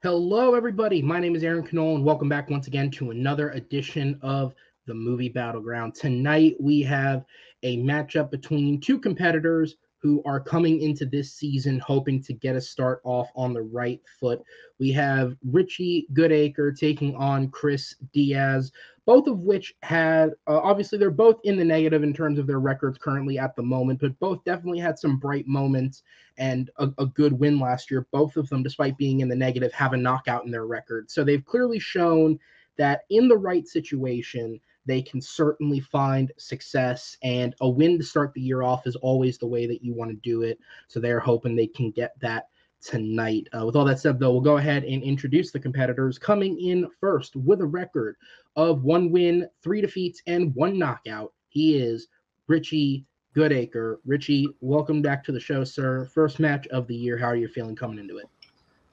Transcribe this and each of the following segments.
Hello, everybody. My name is Aaron Knoll, and welcome back once again to another edition of the Movie Battleground. Tonight, we have a matchup between two competitors who are coming into this season hoping to get a start off on the right foot. We have Richie Goodacre taking on Chris Diaz, both of which had, obviously, they're both in the negative in terms of their records currently at the moment, but both definitely had some bright moments and a good win last year. Both of them, despite being in the negative, have a knockout in their record. So they've clearly shown that in the right situation, they can certainly find success, and a win to start the year off is always the way that you want to do it. So they're hoping they can get that tonight. With all that said, though, we'll go ahead and introduce the competitors. Coming in first with a record of 1 win, 3 defeats, and 1 knockout, he is Richie Goodacre. Richie, welcome back to the show, sir. First match of the year. How are you feeling coming into it?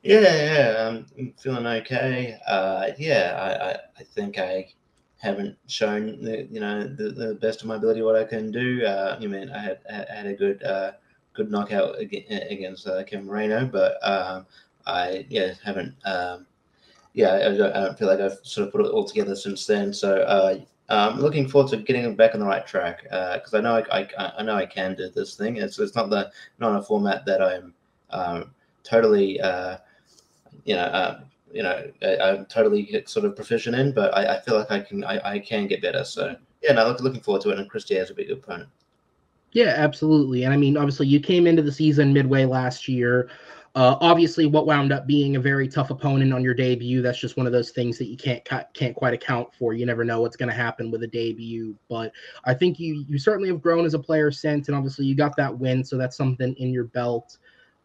Yeah, I'm feeling okay. I think I haven't shown the best of my ability what I can do. I had a good knockout against Kevin Moreno, but I haven't I don't feel like I've sort of put it all together since then. So I'm looking forward to getting back on the right track because I know I know I can do this thing. It's not a format that I'm totally I'm totally sort of proficient in, but I feel like I can get better. So yeah, no, looking forward to it. And Chris Diaz will be a good opponent. Yeah, absolutely. And I mean, obviously, you came into the season midway last year. Obviously, what wound up being a very tough opponent on your debut. That's just one of those things that you can't quite account for. You never know what's going to happen with a debut. But I think you certainly have grown as a player since, and obviously, you got that win, so that's something in your belt.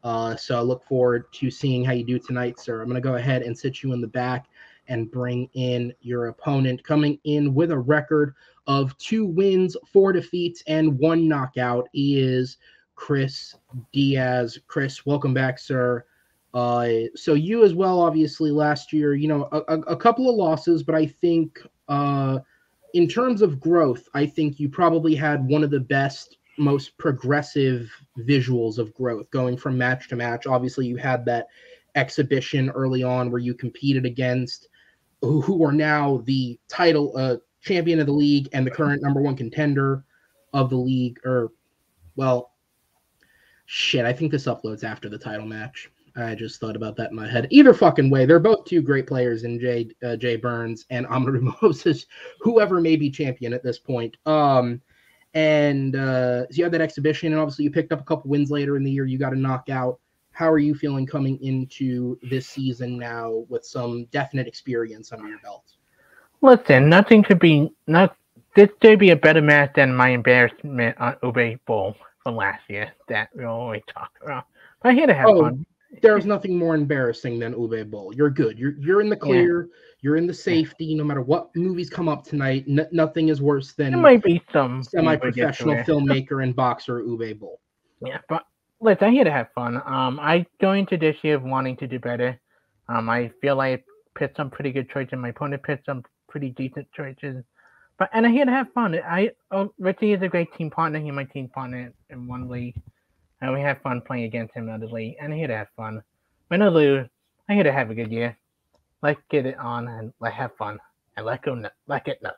So I look forward to seeing how you do tonight, sir. I'm going to go ahead and sit you in the back and bring in your opponent, coming in with a record of 2 wins, 4 defeats, and 1 knockout. He is Chris Diaz. Chris, welcome back, sir. So you as well, obviously, last year, a couple of losses, but I think in terms of growth, I think you probably had one of the best, most progressive visuals of growth going from match to match. Obviously, you had that exhibition early on where you competed against who are now the title champion of the league and the current number 1 contender of the league. I think this uploads after the title match. I just thought about that in my head. Either fucking way, they're both 2 great players in Jay Burns and Amaru Moses, whoever may be champion at this point. So you had that exhibition, and obviously you picked up a couple wins later in the year. You got a knockout. How are you feeling coming into this season now with some definite experience under your belt? Listen, this should be a better match than my embarrassment on Ube Bowl from last year that we always talk about. But I'm here to have fun. There's nothing more embarrassing than Ube Bowl. You're good. You're in the clear. Yeah. You're in the safety. No matter what movies come up tonight, nothing is worse than there might be some semi-professional filmmaker and boxer Ube Bowl. Yeah, but listen, I'm here to have fun. I go into this year wanting to do better. I feel like I picked some pretty good choices. My opponent picked some pretty decent choices. And I'm here to have fun. Richie is a great team partner. He's my team partner in one league. And we have fun playing against him in another league. And I'm here to have fun. Win or lose, I'm here to have a good year. Let's get it on and let's have fun. And let's get nuts.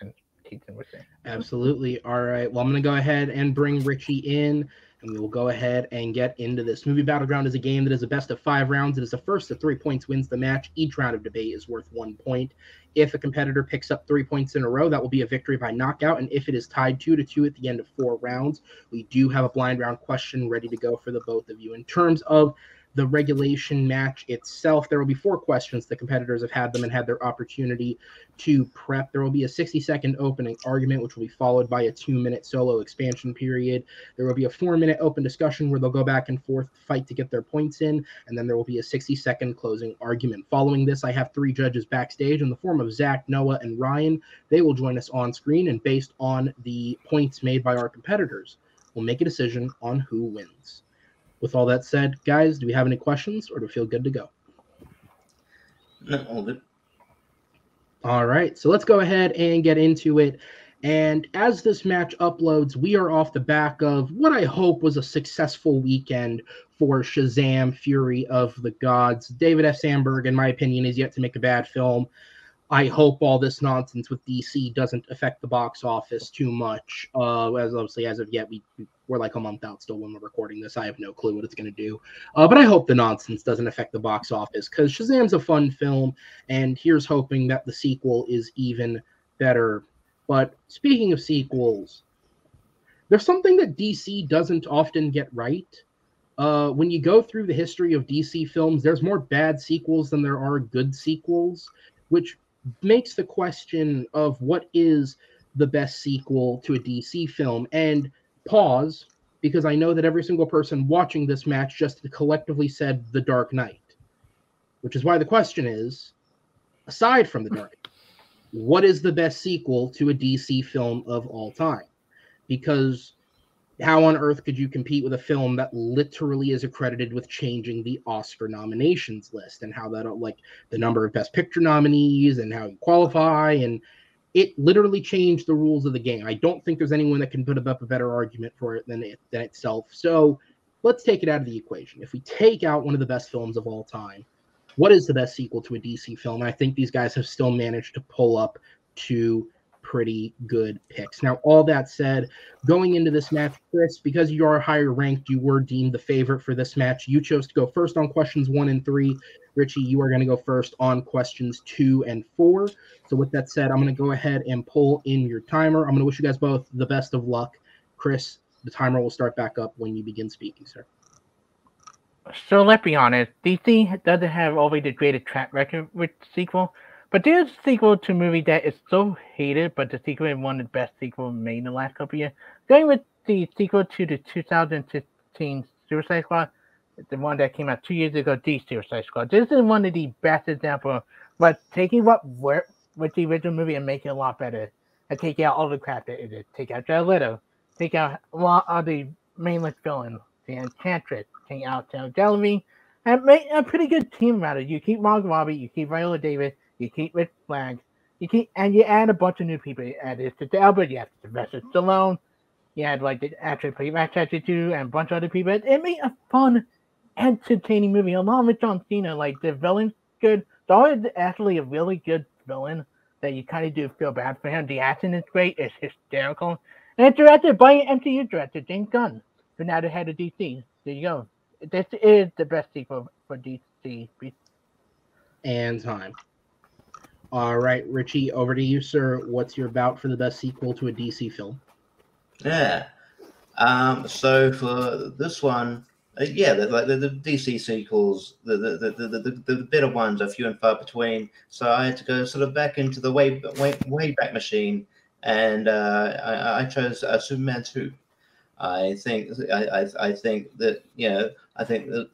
And teach him with it. Absolutely. All right. Well, I'm going to go ahead and bring Richie in, and we will go ahead and get into this. Movie Battleground is a game that is a best of 5 rounds. It is the first to 3 points wins the match. Each round of debate is worth 1 point. If a competitor picks up 3 points in a row, that will be a victory by knockout. And if it is tied 2-2 at the end of 4 rounds, we do have a blind round question ready to go for the both of you. In terms of the regulation match itself, there will be 4 questions. The competitors have had them and had their opportunity to prep. There will be a 60-second opening argument, which will be followed by a 2-minute solo expansion period. There will be a 4-minute open discussion where they'll go back and forth, fight to get their points in, and then there will be a 60-second closing argument. Following this, I have 3 judges backstage in the form of Zach, Noah, and Ryan. They will join us on screen, and based on the points made by our competitors, we'll make a decision on who wins. With all that said, guys, do we have any questions or do we feel good to go? No, all good. All right, so let's go ahead and get into it. And as this match uploads, we are off the back of what I hope was a successful weekend for Shazam! Fury of the Gods. David F. Sandberg, in my opinion, is yet to make a bad film. I hope all this nonsense with DC doesn't affect the box office too much. As obviously, as of yet, we're like a month out still when we're recording this. I have no clue what it's going to do. But I hope the nonsense doesn't affect the box office because Shazam's a fun film, and here's hoping that the sequel is even better. But speaking of sequels, there's something that DC doesn't often get right. When you go through the history of DC films, there's more bad sequels than there are good sequels, which makes the question of what is the best sequel to a DC film. And pause, because I know that every single person watching this match just collectively said The Dark Knight, which is why the question is, aside from The Dark Knight, what is the best sequel to a DC film of all time? Because how on earth could you compete with a film that literally is accredited with changing the Oscar nominations list and how that, like, the number of Best Picture nominees and how you qualify, and it literally changed the rules of the game. I don't think there's anyone that can put up a better argument for it than itself. So let's take it out of the equation. If we take out one of the best films of all time, what is the best sequel to a DC film? And I think these guys have still managed to pull up two pretty good picks. Now, all that said, going into this match, Chris, because you are higher ranked, you were deemed the favorite for this match. You chose to go first on questions 1 and 3. Richie, you are going to go first on questions 2 and 4. So with that said, I'm going to go ahead and pull in your timer. I'm going to wish you guys both the best of luck. Chris, the timer will start back up when you begin speaking, sir. So let's be honest, DC doesn't have always the greatest track record with sequel, but there's a sequel to a movie that is so hated, but the sequel is one of the best sequels made in the last couple of years. Going with the sequel to the 2015 Suicide Squad, the one that came out 2 years ago, the Suicide Squad. This is one of the best examples, but taking what worked with the original movie and making it a lot better, and taking out all the crap that it is. Take out Jared Leto, take out a lot of the mainless villains, the Enchantress, take out Delavigne, and make a pretty good team out of it. You keep Margot Robbie, you keep Viola Davis, you keep Rick Flag, you add a bunch of new people. You add Idris Elba, you have Sylvester Stallone, you had like the actor who played Ratchet 2 and a bunch of other people. It made a fun, entertaining movie along with John Cena. Like, the villain's good. It's always actually a really good villain that you kind of do feel bad for him. The action is great. It's hysterical. And it's directed by an MCU director, James Gunn, who now the head of DC. There you go. This is the best sequel for DC. And time. All right, Richie, over to you, sir. What's your bout for the best sequel to a DC film? Yeah. So for this one, the DC sequels, the better ones are few and far between. So I had to go sort of back into the way back machine, and I chose Superman 2. I think that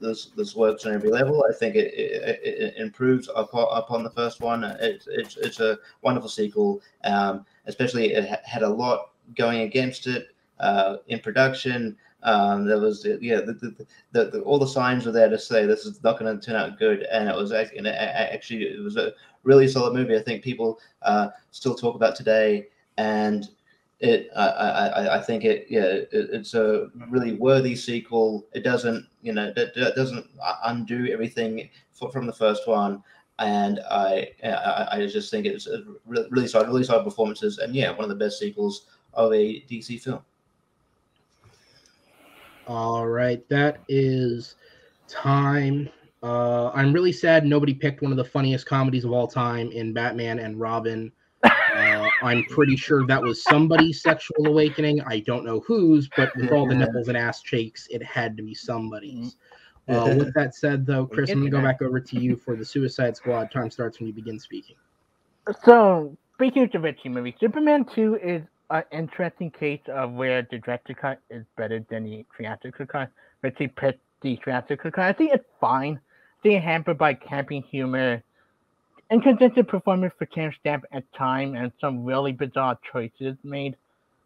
this works on every level. I think it improves upon the first one. It's a wonderful sequel. Especially it had a lot going against it in production. There was all the signs were there to say this is not going to turn out good, and it was actually it was a really solid movie. I think people still talk about today, and I think it's a really worthy sequel. It doesn't undo everything from the first one, and I just think it's a really solid performances, and one of the best sequels of a DC film. All right, that is time. I'm really sad nobody picked one of the funniest comedies of all time in Batman and Robin. I'm pretty sure that was somebody's sexual awakening. I don't know whose, but with all the nipples and ass cheeks, it had to be somebody's. With that said, though, Chris, I'm going to go back over to you for the Suicide Squad. Time starts when you begin speaking. So, speaking of the Richie movie, Superman 2 is an interesting case of where the director cut is better than the theatrical cut. Richie picked the theatrical cut. I think it's fine. Being hampered by camping humor, inconsistent performance for Cam Stamp at time, and some really bizarre choices made.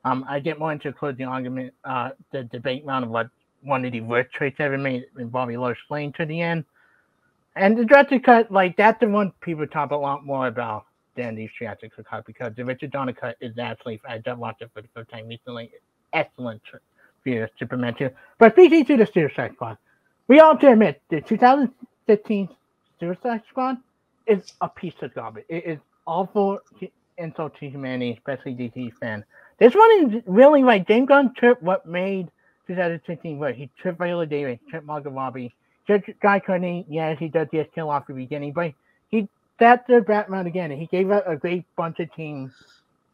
I get more into closing argument, the debate round of what one of the worst choices ever made involving Lois Lane to the end. And the director cut, like, that's the one people talk a lot more about. than the theatrical cut because the Richard Donner cut is actually, I just watched it for the first time recently, excellent view of Superman 2. But speaking to the Suicide Squad, we all have to admit the 2015 Suicide Squad is a piece of garbage. It is awful insult to humanity, especially DC fan. This one is really like James Gunn tripped what made 2015 work. He tripped Viola Davis, tripped Margot Robbie, tripped Guy Courtney. Yes, he does just kill off the beginning, but he that's the Batman again. And he gave us a great bunch of team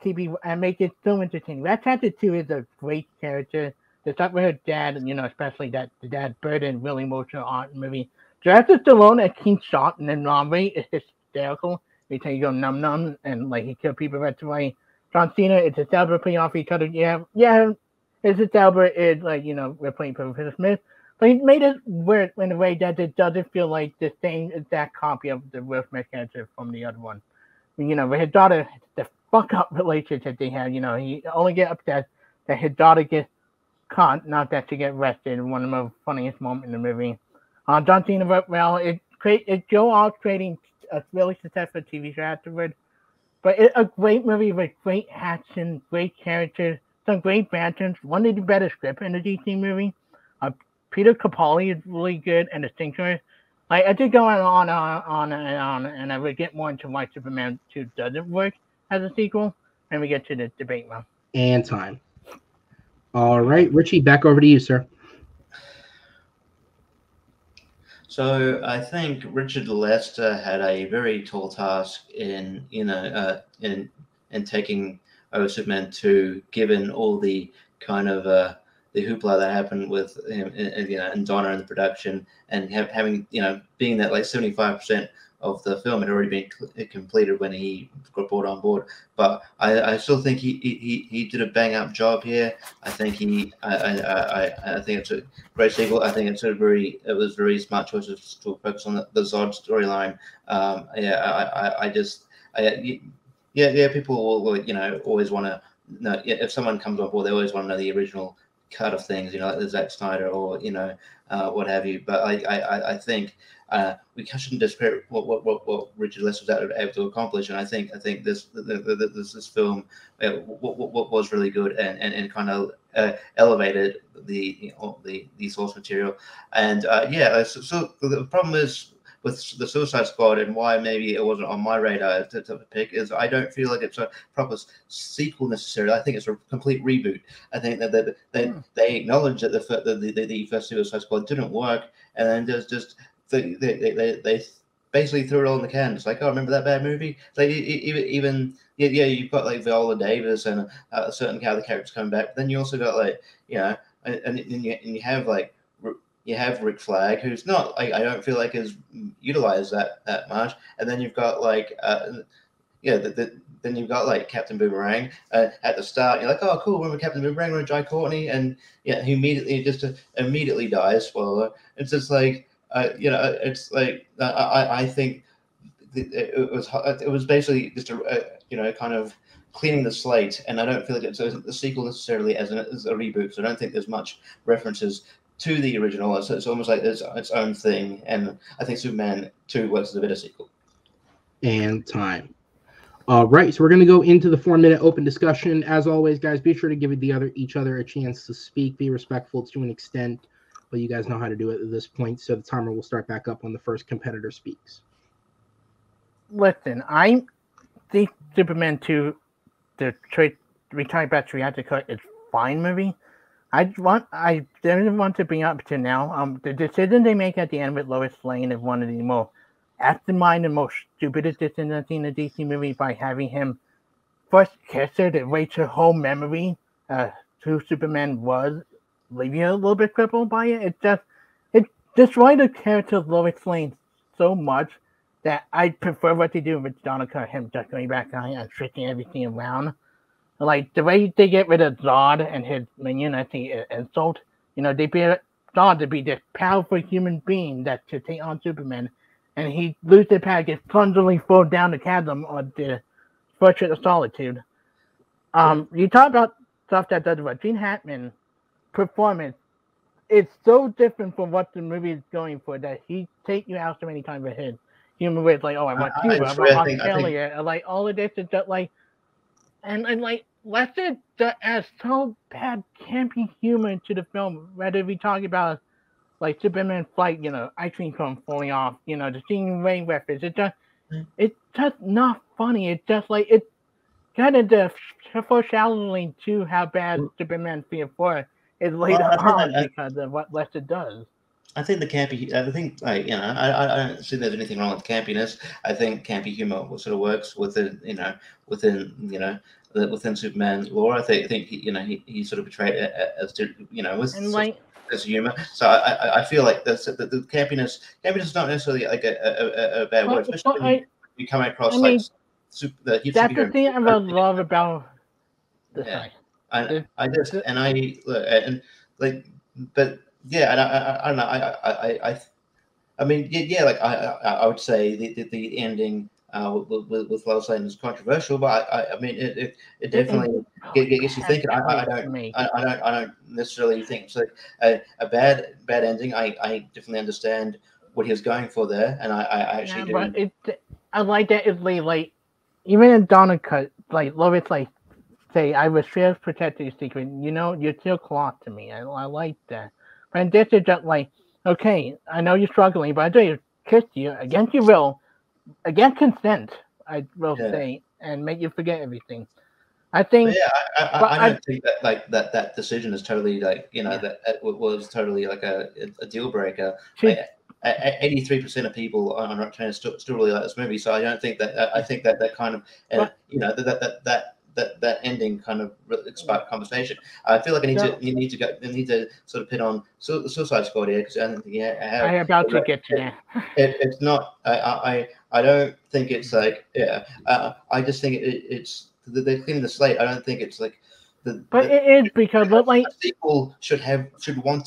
TV and make it so entertaining. Rat Chapter 2 is a great character. The stuff with her dad, especially that the dad burden, really emotional art movie. Sylvester Stallone as King Shark and then Romney is hysterical. They tell you go num num and like he killed people right away. John Cena, it's a celebrity playing off each other. Yeah, it's a celebrity. It's like we're playing Will Smith, but he made it work in a way that it doesn't feel like the same exact copy of the Will Smith character from the other one. With his daughter, the fuck up relationship they had. He only get upset that his daughter gets caught, not that she get arrested. One of the most funniest moments in the movie. John Cena wrote well. It's Joe All creating a really successful TV show afterward. But it's a great movie with great action, great characters, some great banter. One of the better scripts in the DC movie. Peter Capaldi is really good and distinguished. I did go on and on, and I would get more into why Superman 2 doesn't work as a sequel, and we get to the debate now. And time. All right, Richie, back over to you, sir. So I think Richard Lester had a very tall task in taking over Superman 2, given all the kind of the hoopla that happened with him and Donner in the production, and having being that like 75% of the film had already been completed when he got brought on board. But I still think he did a bang up job here. I think I think it's a great sequel. I think it was very smart choices to focus on the Zod storyline. People will always want to know if someone comes on board, they always want to know the original cut of things, like the Zack Snyder or what have you. But I think we shouldn't discredit what Richard Lester was able to accomplish, and I think this film was really good and kind of elevated the source material. And so the problem is with the Suicide Squad, and why maybe it wasn't on my radar to pick, is I don't feel like it's a proper sequel necessarily. I think it's a complete reboot. I think that they acknowledge that the first Suicide Squad didn't work, and then just they basically threw it all in the can. It's like, oh, remember that bad movie? Like even you've got like Viola Davis and a certain kind of characters coming back. But then you also got like and you have like. You have Rick Flag, who's not, I don't feel like is utilized that much, and then you've got like, then you've got like Captain Boomerang at the start. You're like, oh, cool, we're with Captain Boomerang, we're with Jai Courtney, and he immediately dies. Spoiler. It's just like, it's like I think it was basically just a kind of cleaning the slate, and I don't feel like it's a sequel necessarily as a reboot. So I don't think there's much references to the original. It's almost like it's its own thing, and I think Superman 2 works as a better sequel. And time. All right, so we're going to go into the 4-minute open discussion. As always, guys, be sure to give each other a chance to speak. Be respectful to an extent, but you guys know how to do it at this point. So the timer will start back up when the first competitor speaks. Listen, I think Superman 2, the Retired Battery cut, is fine movie. I didn't want to bring up to now. The decision they make at the end with Lois Lane is one of the most mastermind and most stupidest decisions I've seen in a DC movie, by having him first kiss her to erase her whole memory who Superman was, leaving her a little bit crippled by it. It destroyed the character of Lois Lane so much that I prefer what they do with Donica, him just going back and switching everything around. Like, the way they get rid of Zod and his minion, I think, insult. They build Zod to be this powerful human being that to take on Superman, and he loses the power, gets clumsily thrown down the chasm of the Fortress of Solitude. You talk about stuff that does what Gene Hackman performance is so different from what the movie is going for, that he takes you out so many times ahead. humor with like, oh, I want Cuba, I want Australia, and like all of this is just like, and like Lester adds so bad campy humor into the film. Whether we talk about like Superman fight, ice cream cone falling off, the Stinging Rain reference, it's just not funny. It's just like it's kind of the foreshadowing to how bad Superman Fear 4 is later on because of what Lester does. I think I don't see there's anything wrong with campiness. I think campy humor sort of works within Superman lore. I think he sort of portrayed it as with as humor. So I feel like the campiness is not necessarily like a bad word, especially when you come across that's the thing I love about the site. I mean, I would say the ending with Lois Lane is controversial, but I mean, it definitely gets you thinking. I don't necessarily think it's like a bad ending. I definitely understand what he was going for there, and I actually do. But I like that it's like even in Donald cut, like Lois like say, I was sure to protect your secret. You're still close to me. I like that. But this is just like, okay, I know you're struggling, but I do kiss you against your will, against consent, I will say, and make you forget everything. I think. I don't think that that decision is totally that was totally like a deal breaker. 83% of people on Rotten Tomatoes still really like this movie, so I don't think that. I think that kind of that ending kind of sparked conversation. I feel like you need to sort of pin on the Suicide Squad here because I don't think I'm about to get to that. It's not. I don't think it's like I just think it's they're cleaning the slate. I don't think it's like it is because a sequel should want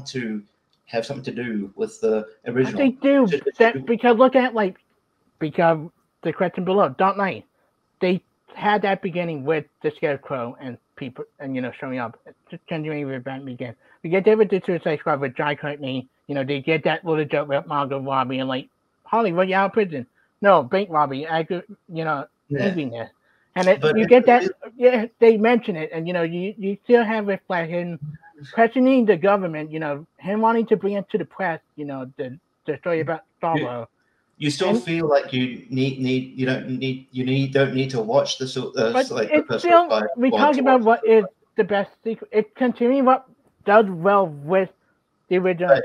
to have something to do with the original. They do because look at because the question below, Dark Knight, they had that beginning with the Scarecrow and people and showing up. Just continuing with Batman again. We get there with the Suicide Squad with Jai Courtney. They get that little joke with Margot Robbie and like Hollywood, you out of prison. No, bank robbery. Leaving this. And you get that. Yeah, they mention it, and you still have it like him questioning the government. Him wanting to bring it to the press. The story about Starro. You still feel like you don't need to watch the we talk about what is the best sequel. It's continuing what does well with the original. I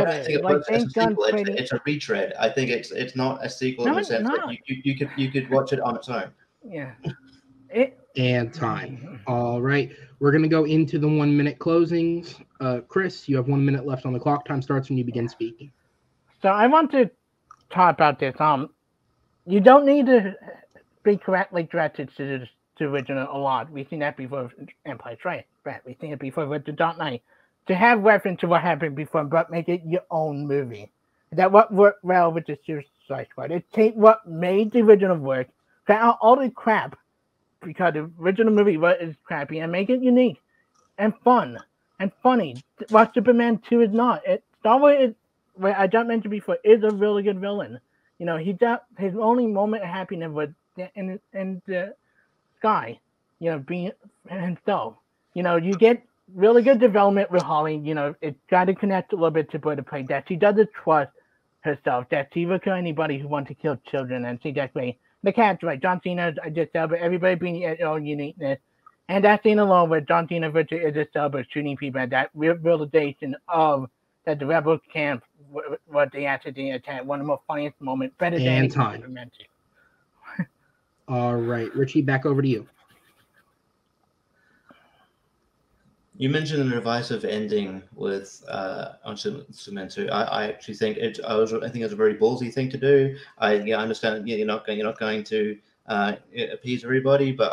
don't think it's a sequel. It's a retread. I think it's not a sequel in the sense that you could watch it on its own. Yeah. And time. All right. We're going to go into the 1 minute closings. Chris, you have 1 minute left on the clock. Time starts when you begin speaking. So I want to talk about this. You don't need to be correctly directed to the original a lot. We've seen that before Empire Strikes Back. We've seen it before with The Dark Knight. To have reference to what happened before, but make it your own movie. That what worked well with the Suicide Squad. It take what made the original work, cut out all the crap, because the original movie was crappy, and make it unique and fun and funny. What Superman 2 is not. Star Wars is, what I just mentioned before, is a really good villain. He got his only moment of happiness was in the sky, being himself. You get really good development with Holly. It got to connect a little bit to Bird of Prey, that she doesn't trust herself, that she will kill anybody who wants to kill children, and see that way. The cat's right. John Cena, I just said, but everybody being their own uniqueness. And that scene alone where John Cena virtually is a cell, but shooting people, at that realization of that the rebel camp, what they actually attack, one of the most funniest moments, better than and time. All right, Richie, back over to you. You mentioned an divisive ending with on Superman 2. I actually think I think it's a very ballsy thing to do. I understand you're not going to appease everybody, but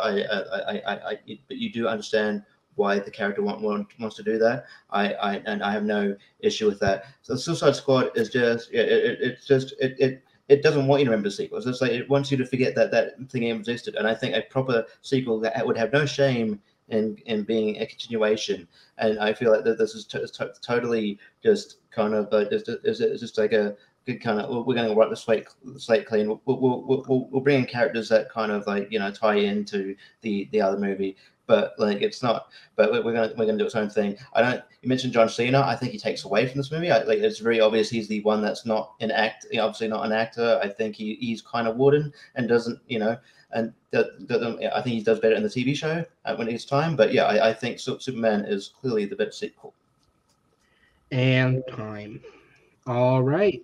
but you do understand why the character wants to do that. I have no issue with that. So the Suicide Squad is just it doesn't want you to remember sequels. It's like it wants you to forget that thing even existed. And I think a proper sequel that would have no shame in being a continuation. And I feel like that this is totally just kind of it's just like a kind of we're going to wipe the slate clean. We'll bring in characters that kind of like tie into the other movie, but like it's not. But we're gonna do its own thing. You mentioned John Cena. I think he takes away from this movie. Like it's very obvious he's the one that's not obviously not an actor. I think he's kind of wooden and doesn't and I think he does better in the TV show when it's time. But yeah, I think Superman is clearly the better sequel. And time. All right.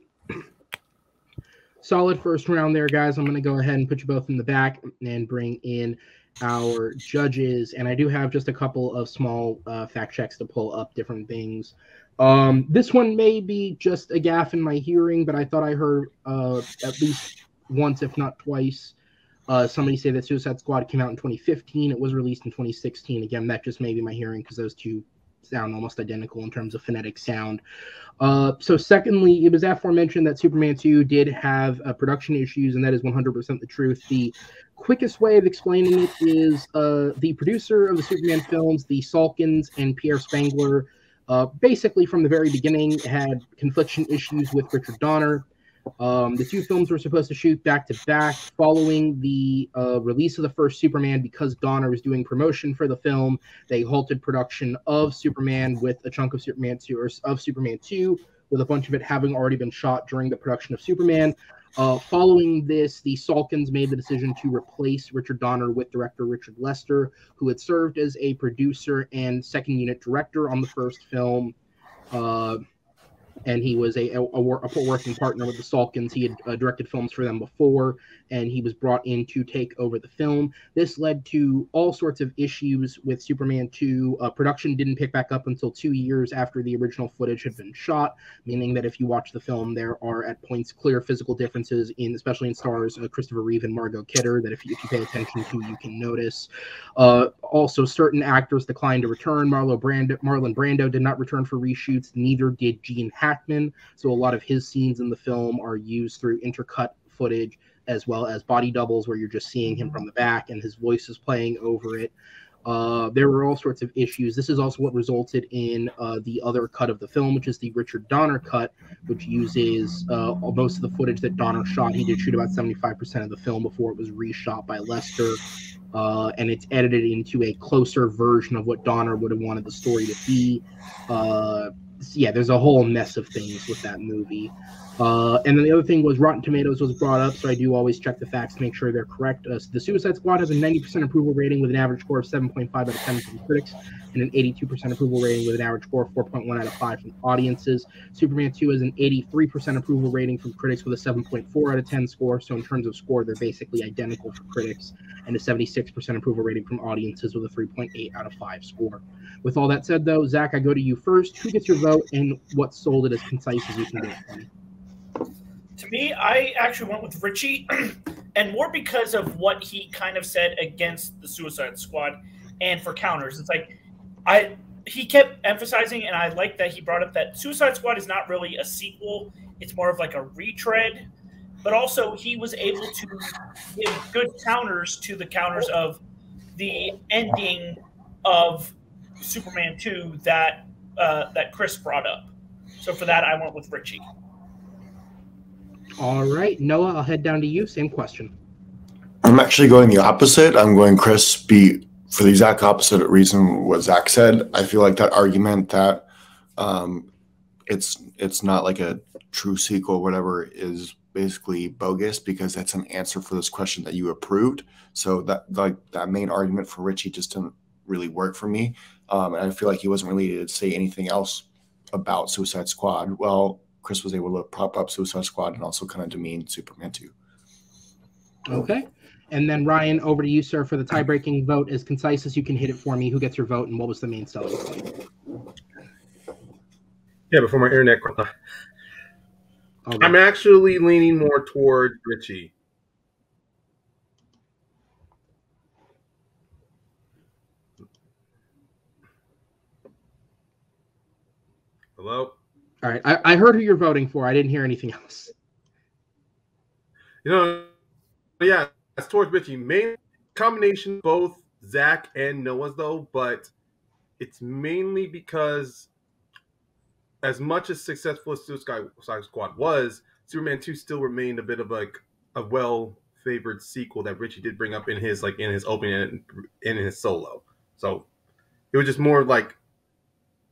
Solid first round there, guys. I'm going to go ahead and put you both in the back and bring in our judges. And I do have just a couple of small fact checks to pull up different things. This one may be just a gaffe in my hearing, but I thought I heard at least once, if not twice, somebody say that Suicide Squad came out in 2015. It was released in 2016. Again, that just may be my hearing because those two sound almost identical in terms of phonetic sound. So secondly, it was aforementioned that Superman 2 did have production issues, and that is 100% the truth. The quickest way of explaining it is the producer of the Superman films, the Salkins and Pierre Spengler, basically from the very beginning had confliction issues with Richard Donner. The two films were supposed to shoot back to back following the release of the first Superman. Because Donner was doing promotion for the film, they halted production of Superman with a chunk of Superman 2, with a bunch of it having already been shot during the production of Superman. Following this, the Salkins made the decision to replace Richard Donner with director Richard Lester, who had served as a producer and second unit director on the first film. And he was a working partner with the Salkins. He had directed films for them before, and he was brought in to take over the film. This led to all sorts of issues with Superman 2. Production didn't pick back up until 2 years after the original footage had been shot, meaning that if you watch the film, there are at points clear physical differences, especially in stars Christopher Reeve and Margot Kidder, that if you pay attention to, you can notice. Also, certain actors declined to return. Marlon Brando did not return for reshoots, neither did Gene Hackman, so a lot of his scenes in the film are used through intercut footage as well as body doubles where you're just seeing him from the back and his voice is playing over it. There were all sorts of issues. This is also what resulted in the other cut of the film, which is the Richard Donner cut, which uses most of the footage that Donner shot. He did shoot about 75% of the film before it was reshot by Lester, and it's edited into a closer version of what Donner would have wanted the story to be. Yeah, there's a whole mess of things with that movie. And then the other thing was Rotten Tomatoes was brought up, so I do always check the facts to make sure they're correct. The Suicide Squad has a 90% approval rating with an average score of 7.5 out of 10 from critics, and an 82% approval rating with an average score of 4.1 out of 5 from audiences. Superman 2 has an 83% approval rating from critics with a 7.4 out of 10 score, so in terms of score, they're basically identical for critics, and a 76% approval rating from audiences with a 3.8 out of 5 score. With all that said, though, Zach, I go to you first. Who gets your vote, and what sold it as concise as you can get for me? To me, I actually went with Richie, and more because of what he kind of said against the Suicide Squad and for counters. It's like he kept emphasizing, and I like that he brought up that Suicide Squad is not really a sequel. It's more of like a retread. But also he was able to give good counters to the counters of the ending of Superman 2 that Chris brought up. So for that, I went with Richie. All right, Noah, I'll head down to you. Same question. I'm actually going the opposite. I'm going Chris B for the exact opposite reason what Zach said. I feel like that argument that it's not like a true sequel or whatever is basically bogus because that's an answer for this question that you approved. So that main argument for Richie just didn't really work for me. And I feel like he wasn't really to say anything else about Suicide Squad. Well, Chris was able to prop up Suicide Squad and also kind of demean Superman 2. Okay. And then, Ryan, over to you, sir, for the tie-breaking vote. As concise as you can hit it for me. Who gets your vote, and what was the main selling point? Yeah, before my internet. I'm actually leaning more toward Richie. Hello? All right. I heard who you're voting for. I didn't hear anything else. Yeah, it's towards Richie. Main combination both Zach and Noah's, though, but it's mainly because as much as successful as Suicide Squad was, Superman 2 still remained a bit of like a well-favored sequel that Richie did bring up in his opening and in his solo. So it was just more like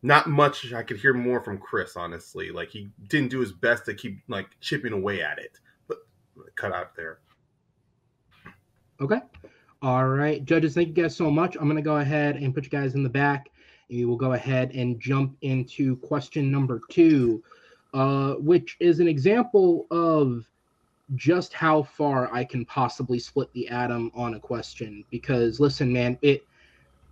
not much. I could hear more from Chris, honestly. Like he didn't do his best to keep like chipping away at it, but cut out there. Okay. All right, judges, thank you guys so much. I'm going to go ahead and put you guys in the back. And we will go ahead and jump into question number 2, which is an example of just how far I can possibly split the atom on a question. Because, listen, man,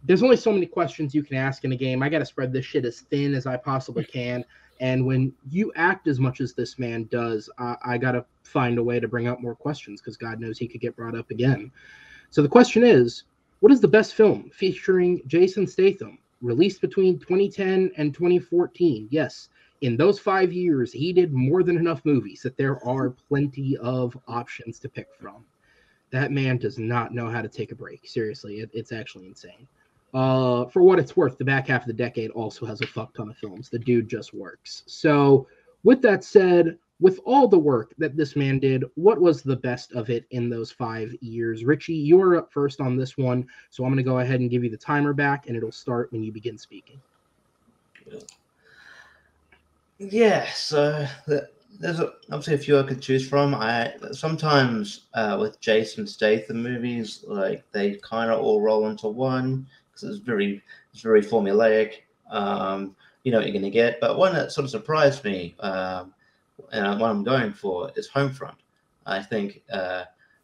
there's only so many questions you can ask in a game. I got to spread this shit as thin as I possibly can. And when you act as much as this man does, I got to find a way to bring up more questions because God knows he could get brought up again. So the question is, what is the best film featuring Jason Statham, released between 2010 and 2014? Yes, in those 5 years, he did more than enough movies that there are plenty of options to pick from. That man does not know how to take a break. Seriously, it's actually insane. For what it's worth, the back half of the decade also has a fuck ton of films. The dude just works. So with that said, with all the work that this man did, what was the best of it in those 5 years? Richie, you're up first on this one, so I'm going to go ahead and give you the timer back, and it'll start when you begin speaking. Yeah, so there's obviously a few I could choose from. Sometimes with Jason Statham movies, like they kind of all roll into one because it's very formulaic. You know what you're going to get, but one that sort of surprised me. And what I'm going for is Homefront. I think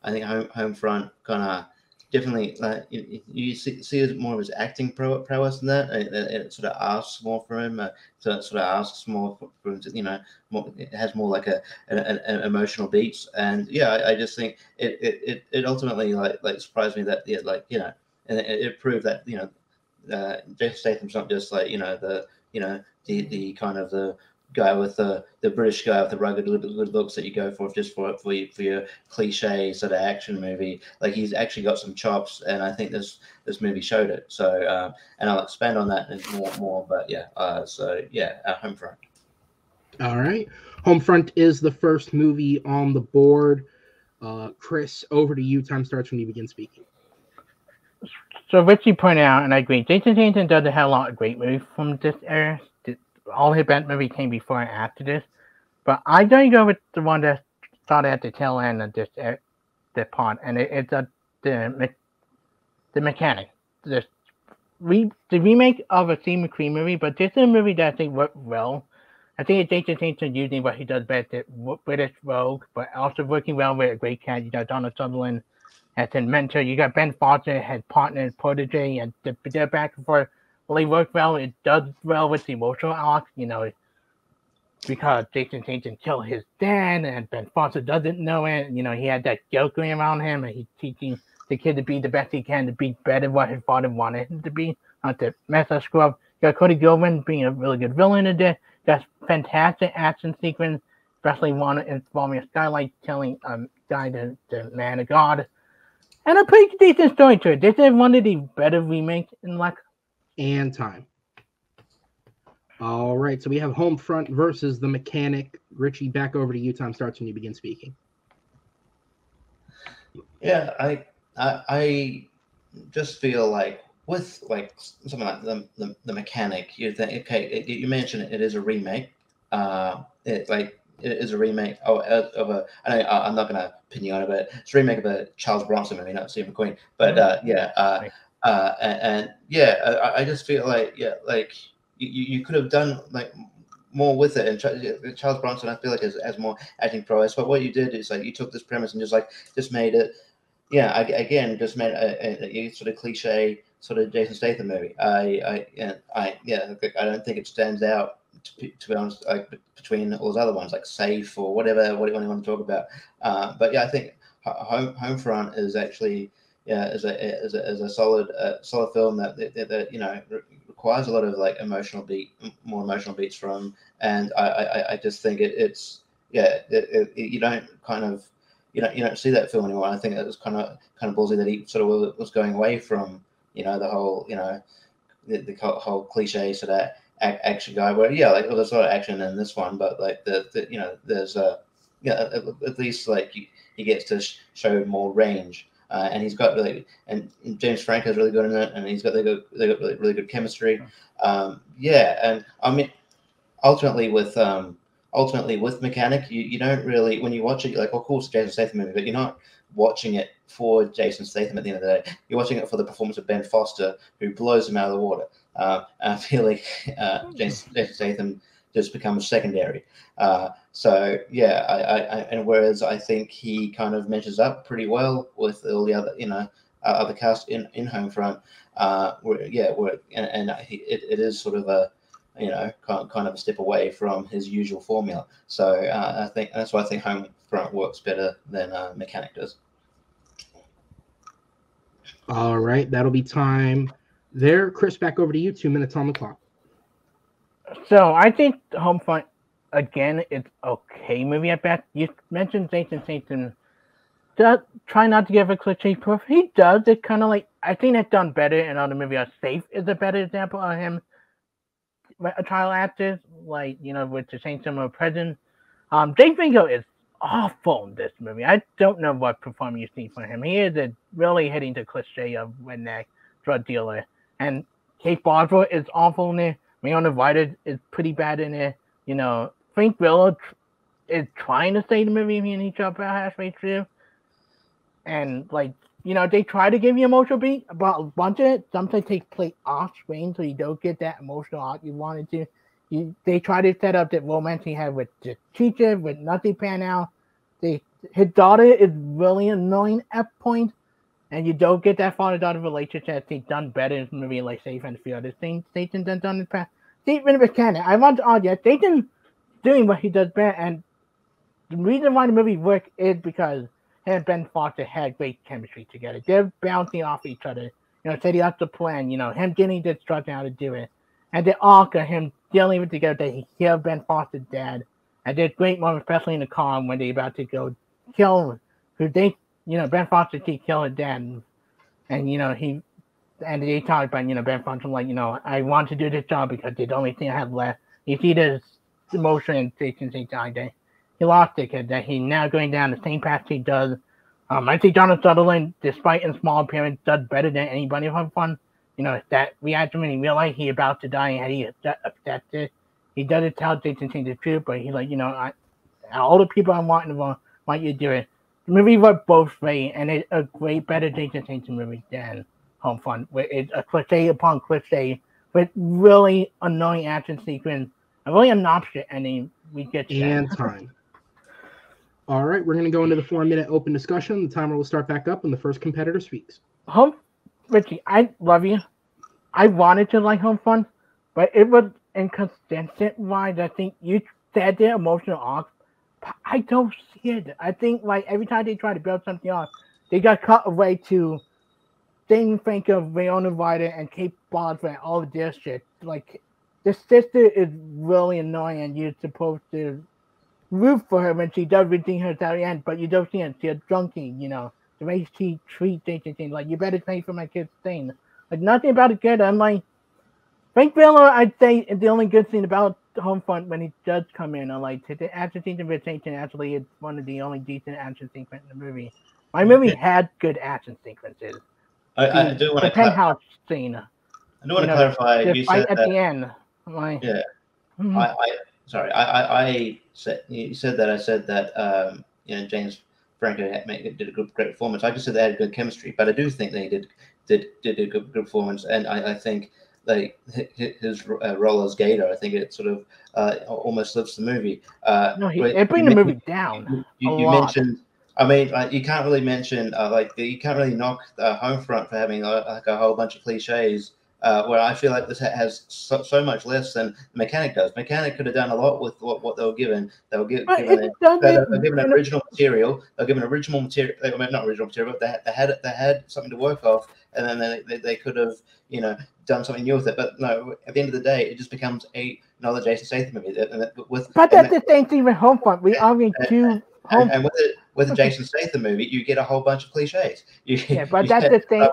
Homefront kind of definitely you see as more of his acting prowess in that. It sort of asks more from him. Sort of asks more from him. You know, it has more like an emotional beats. And yeah, I just think it ultimately like surprised me that and it proved that Jason Statham's not just like the kind of the guy with the British guy with the rugged good looks that you go for just for your cliche sort of action movie. Like he's actually got some chops, and I think this movie showed it. So and I'll expand on that more. But yeah, Homefront. All right, Homefront is the first movie on the board. Chris, over to you. Time starts when you begin speaking. So Richie pointed out, and I agree, Jason Statham doesn't have a lot of great movies from this era. All his best movies came before and after this. But I'm going to go with the one that started at the tail end of this part, and it's the Mechanic. The remake of a Steve McQueen movie, but this is a movie that I think worked well. I think it's Jason Statham using what he does best, British Rogue, but also working well with a great cast. You got Donald Sutherland as his mentor. You got Ben Foster as partner and protege, and they're back and forth. Well, he worked well. It does well with the emotional arc, because Jason Statham killed his dad, and Ben Foster doesn't know it. He had that guilt going around him, and he's teaching the kid to be the best he can, to be better what his father wanted him to be, not to mess up, screw up. You got Cody Gilman being a really good villain in this. That's fantastic action sequence, especially one involving a skylight telling guy the man of God. And a pretty decent story to it. This is one of the better remakes in and time. All right, so we have Homefront versus The Mechanic. Richie, back over to you. Time starts when you begin speaking. Yeah, I just feel like with something like the Mechanic, you think, okay, you mentioned it is a remake. It is a remake of a. I'm not going to pin you on it, but it's a remake of a Charles Bronson movie, not Steve McQueen. But I just feel like you could have done more with it. And Charles Bronson, I feel like has more acting prowess. But what you did is you took this premise and just made it. Yeah, just made a sort of cliche sort of Jason Statham movie. I don't think it stands out to be honest, between all those other ones like Safe or whatever you want to talk about. But yeah, I think Homefront is actually is a solid film that requires a lot of more emotional beats from, and I just think you don't see that film anymore. I think it was kind of ballsy that he sort of was going away from the whole the whole cliche sort of action guy. Where there's a lot of action in this one, but there's at least like he gets to show more range. And he's got and James Franco's really good in it, and they got really good chemistry. And I mean, ultimately with Mechanic, you don't really, when you watch it, you're like, oh, cool, it's a Jason Statham movie, but you're not watching it for Jason Statham at the end of the day. You're watching it for the performance of Ben Foster, who blows him out of the water. I feel like Jason Statham just becomes secondary. And whereas I think he kind of measures up pretty well with all the other, other cast in Homefront. It is sort of a, kind of a step away from his usual formula. So I think that's why I think Homefront works better than Mechanic does. All right, that'll be time there. Chris, back over to you. 2 minutes on the clock. So I think Homefront, again, it's okay movie at best. You mentioned Jason Statham. Try not to give a cliche proof. He does. It's kind of like, I think it's done better in other movies. Safe is a better example of him. Trial actors, like, with the same similar presence. James Franco is awful in this movie. I don't know what performance you see from him. He is really hitting the cliche of redneck drug dealer. And Kate Bosworth is awful in it. Leona Ryder is pretty bad in it. Frank Miller is trying to say the movie and he dropped out halfway through. And, they try to give you emotional beat, but a bunch of it sometimes takes place off screen, so you don't get that emotional arc you wanted to. They try to set up that romance he had with the teacher, with nothing pan out. His daughter is really annoying at points, and you don't get that father-daughter relationship that's done better in a movie like Safe and a few other things Satan's done in the past. Stephen Buchanan, I want to argue Satan's doing what he does better, and the reason why the movie works is because him and Ben Foster had great chemistry together. They're bouncing off each other, setting up the plan, him getting the instruction how to do it. And the arc of him dealing with together that he killed Ben Foster's dad. And there's great moments, especially in the car when they're about to go kill Ben Foster did kill his dad. And, they talk about, Ben Foster, I want to do this job because it's the only thing I have left. You see this emotion in Jason Statham that he lost it, because that he's now going down the same path he does. I think Donald Sutherland, despite in small appearance, does better than anybody from Fun. That reaction when he realized he's about to die and he accepted. He doesn't tell Jason Statham the truth, but he's like, all the people I want you to do it. The movie was both great, and it's a great, better Jason Statham movie than Homefront, where it's a cliche upon cliche with really annoying action sequence, a really obnoxious ending. We get and time. All right, we're going to go into the 4-minute open discussion. The timer will start back up when the first competitor speaks. Richie, I love you. I wanted to like Homefront, but it was inconsistent-wise. I think you said the emotional arc, but I don't see it. I think every time they try to build something up, they got cut away to James Franco, Leona Ryder, and Kate Bosworth and all of this shit. The sister is really annoying, and you're supposed to root for her when she does redeem her at the end, but you don't see her. She's drunken, the way she treats things, you better pay for my kid's thing. Nothing about it good. I'm like, Frank Miller, I'd say, is the only good thing about Homefront when he does come in. The action sequence rotation actually is one of the only decent action sequences in the movie. My movie had good action sequences. I do want to penthouse scene. I do want to clarify. You said at that, the end. You said that I said that James Franco did a great performance. I just said they had good chemistry, but I do think they did a good performance, and I think his role as Gator, I think it sort of almost lifts the movie. It brings the movie down. You mentioned. I mean, you can't really mention you can't really knock Homefront for having a whole bunch of cliches. Where I feel like this has so much less than Mechanic does. Mechanic could have done a lot with what they were given. They were given original material. They were given original material. Not original material, but they had something to work off, and then they could have done something new with it. But no, at the end of the day, it just becomes another Jason Statham movie. But that's the same thing with Homefront. We are in two. And with a Jason Statham movie, you get a whole bunch of cliches. But that's the thing.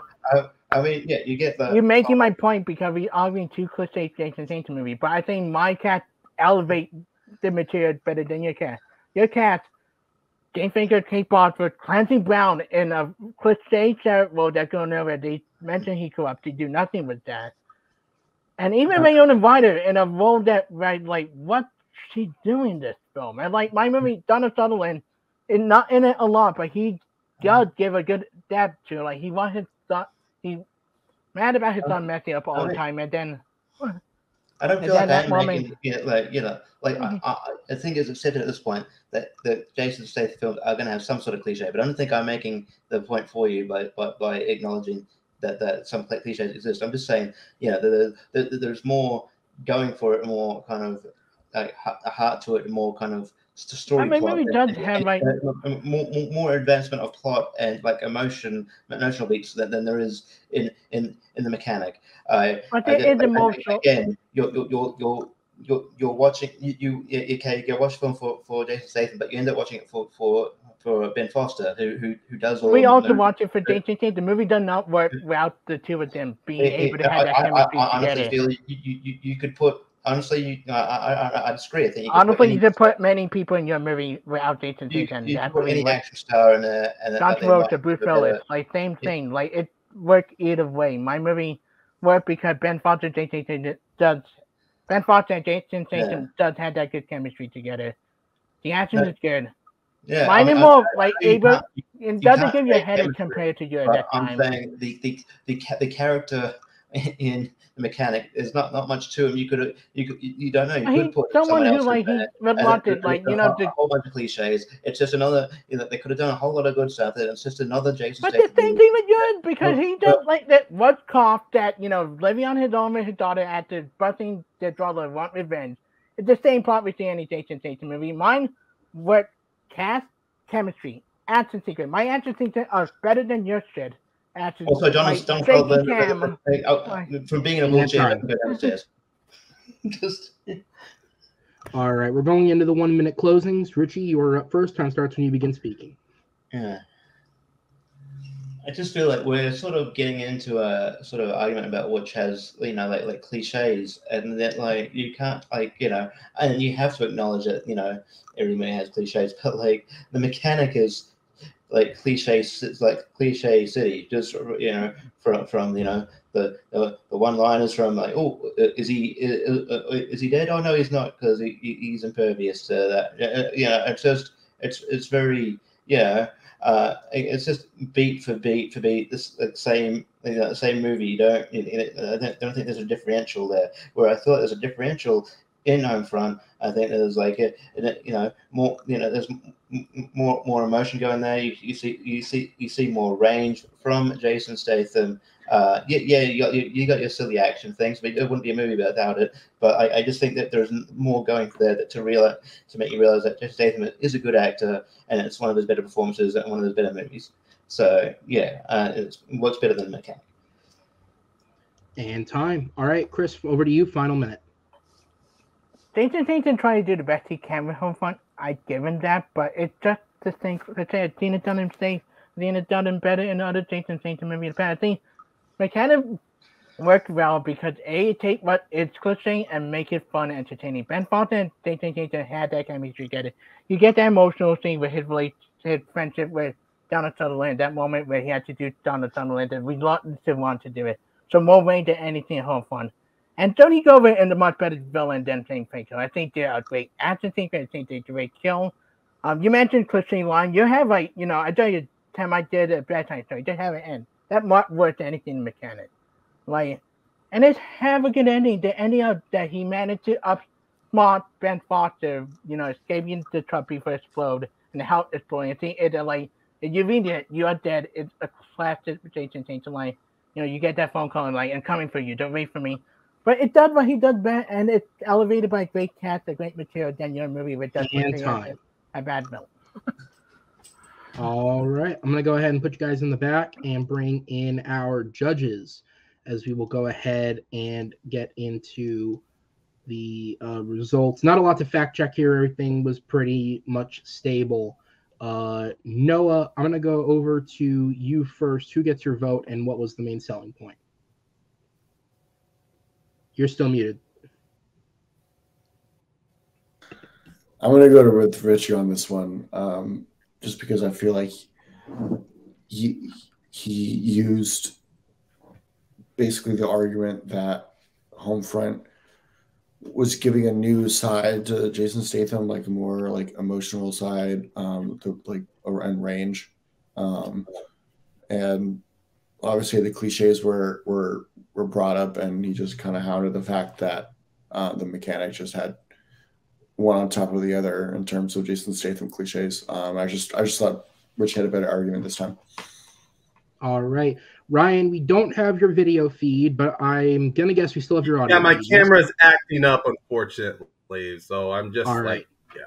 You get the. You're making my point because we are in two cliche Jason Statham movie. But I think my cast elevate the material better than your cast. Your cast James Franco, Kate Bosworth, Clancy Brown in a cliche role that's going over. They mentioned he corrupted, do nothing with that. And even Winona Ryder in a role that, right, like, what's she doing this film? And like my movie, Donald Sutherland is not in it a lot, but he does give a good depth to it. Like, he wants his son, he's mad about his son messing up all the time, and then. I don't feel like I'm making I think it's accepted at this point that the Jason Statham films are going to have some sort of cliche, but I don't think I'm making the point for you by acknowledging that some cliches exist. I'm just saying, there's more going for it, more kind of like a heart to it, more kind of story plot. Maybe does have like more advancement of plot and like emotional beats than there is in the Mechanic. But there is emotional. Again, you're watching you watch film for Jason Statham, but you end up watching it for Ben Foster, who does all. We also watch it for Jason Statham. The movie does not work without the two of them being able to have that chemistry I honestly together. feel you could put. Honestly, I disagree. I think you could put many people in your movie without Jason Statham. You put any action star in there, and John Travolta, Bruce Willis, like same thing. Like it worked either way. My movie worked because Ben Foster and Jason Statham does have that good chemistry together. The action is good. Yeah, mine more like able. It doesn't give you a headache compared to your that time. I'm saying the character in the Mechanic is not much to him. You don't know. You could put someone who else like he wanted like a whole bunch of cliches. It's just another. They could have done a whole lot of good stuff. It's just another Jason. But the same thing with yours because he does like that was caught that living on his own with his daughter after busting their brother want revenge. It's the same plot we see in any Jason Statham movie. Mine were cast, chemistry, action sequence. My action sequence are better than your shit. Also, Donald Sutherland from being in a wheelchair go downstairs. All right, we're going into the 1 minute closings. Richie, you are up first. Time starts when you begin speaking. Yeah. I just feel like we're sort of getting into a sort of argument about which has like cliches, and that like you can't and you have to acknowledge that every movie has cliches, but like the Mechanic is like cliche city, just from the one-liners from like, oh, is he dead? Oh no, he's not, because he's impervious to that. It's very it's just beat for beat this same same movie. I don't think there's a differential there. Where I thought there's a differential in Homefront, I think there's like more there's more emotion going there. You see more range from Jason Statham. You got your silly action things, but it wouldn't be a movie without it. But I just think that there's more going there to make you realize that Jason Statham is a good actor, and it's one of his better performances and one of his better movies. So it works better than Mechanic. And time. All right, Chris, over to you. Final minute. Jason Statham tried to do the best he can with Homefront. I give him that, but it's just the thing. Let's say I've seen it done him safe. Seen it done him better in other Jason Statham movies in the past. I think Mechanic worked well because take what is cliche and make it fun and entertaining. Ben Foster and Jason Statham had that chemistry together. You get that emotional scene with his friendship with Donald Sutherland. That moment where he had to do Donald Sutherland, and we want to do it. So more range than anything in Homefront. And Tony Gover is a much better villain than James Franco. I think they're a great action sequence. I think they're a great kill. You mentioned cliche line. You have I tell you, time I did a bad time story, just have an end. That much worth anything in Mechanic. And it's have a good ending. The ending of that he managed to outsmart Ben Foster, escaping the truck before it explode and the house exploding. I think it's like if you read it, you are dead. It's a classic Jason Statham. You get that phone call and I'm coming for you. Don't wait for me. But it does what he does best, and it's elevated by great cast, a great material than your movie with just a bad film. All right. I'm going to go ahead and put you guys in the back and bring in our judges as we will go ahead and get into the results. Not a lot to fact check here. Everything was pretty much stable. Noah, I'm going to go over to you first. Who gets your vote, and what was the main selling point? You're still muted. I'm going to go with Richie on this one. just because I feel like he used basically the argument that Homefront was giving a new side to Jason Statham, like a more like emotional side, to like and range, and obviously the cliches were brought up, and he just kind of hounded the fact that the mechanics just had one on top of the other in terms of Jason Statham cliches. I just thought Rich had a better argument this time. All right, Ryan, we don't have your video feed, but I'm gonna guess we still have your audio. Yeah, my feed, camera's acting up, unfortunately, so I'm just All right. like, yeah.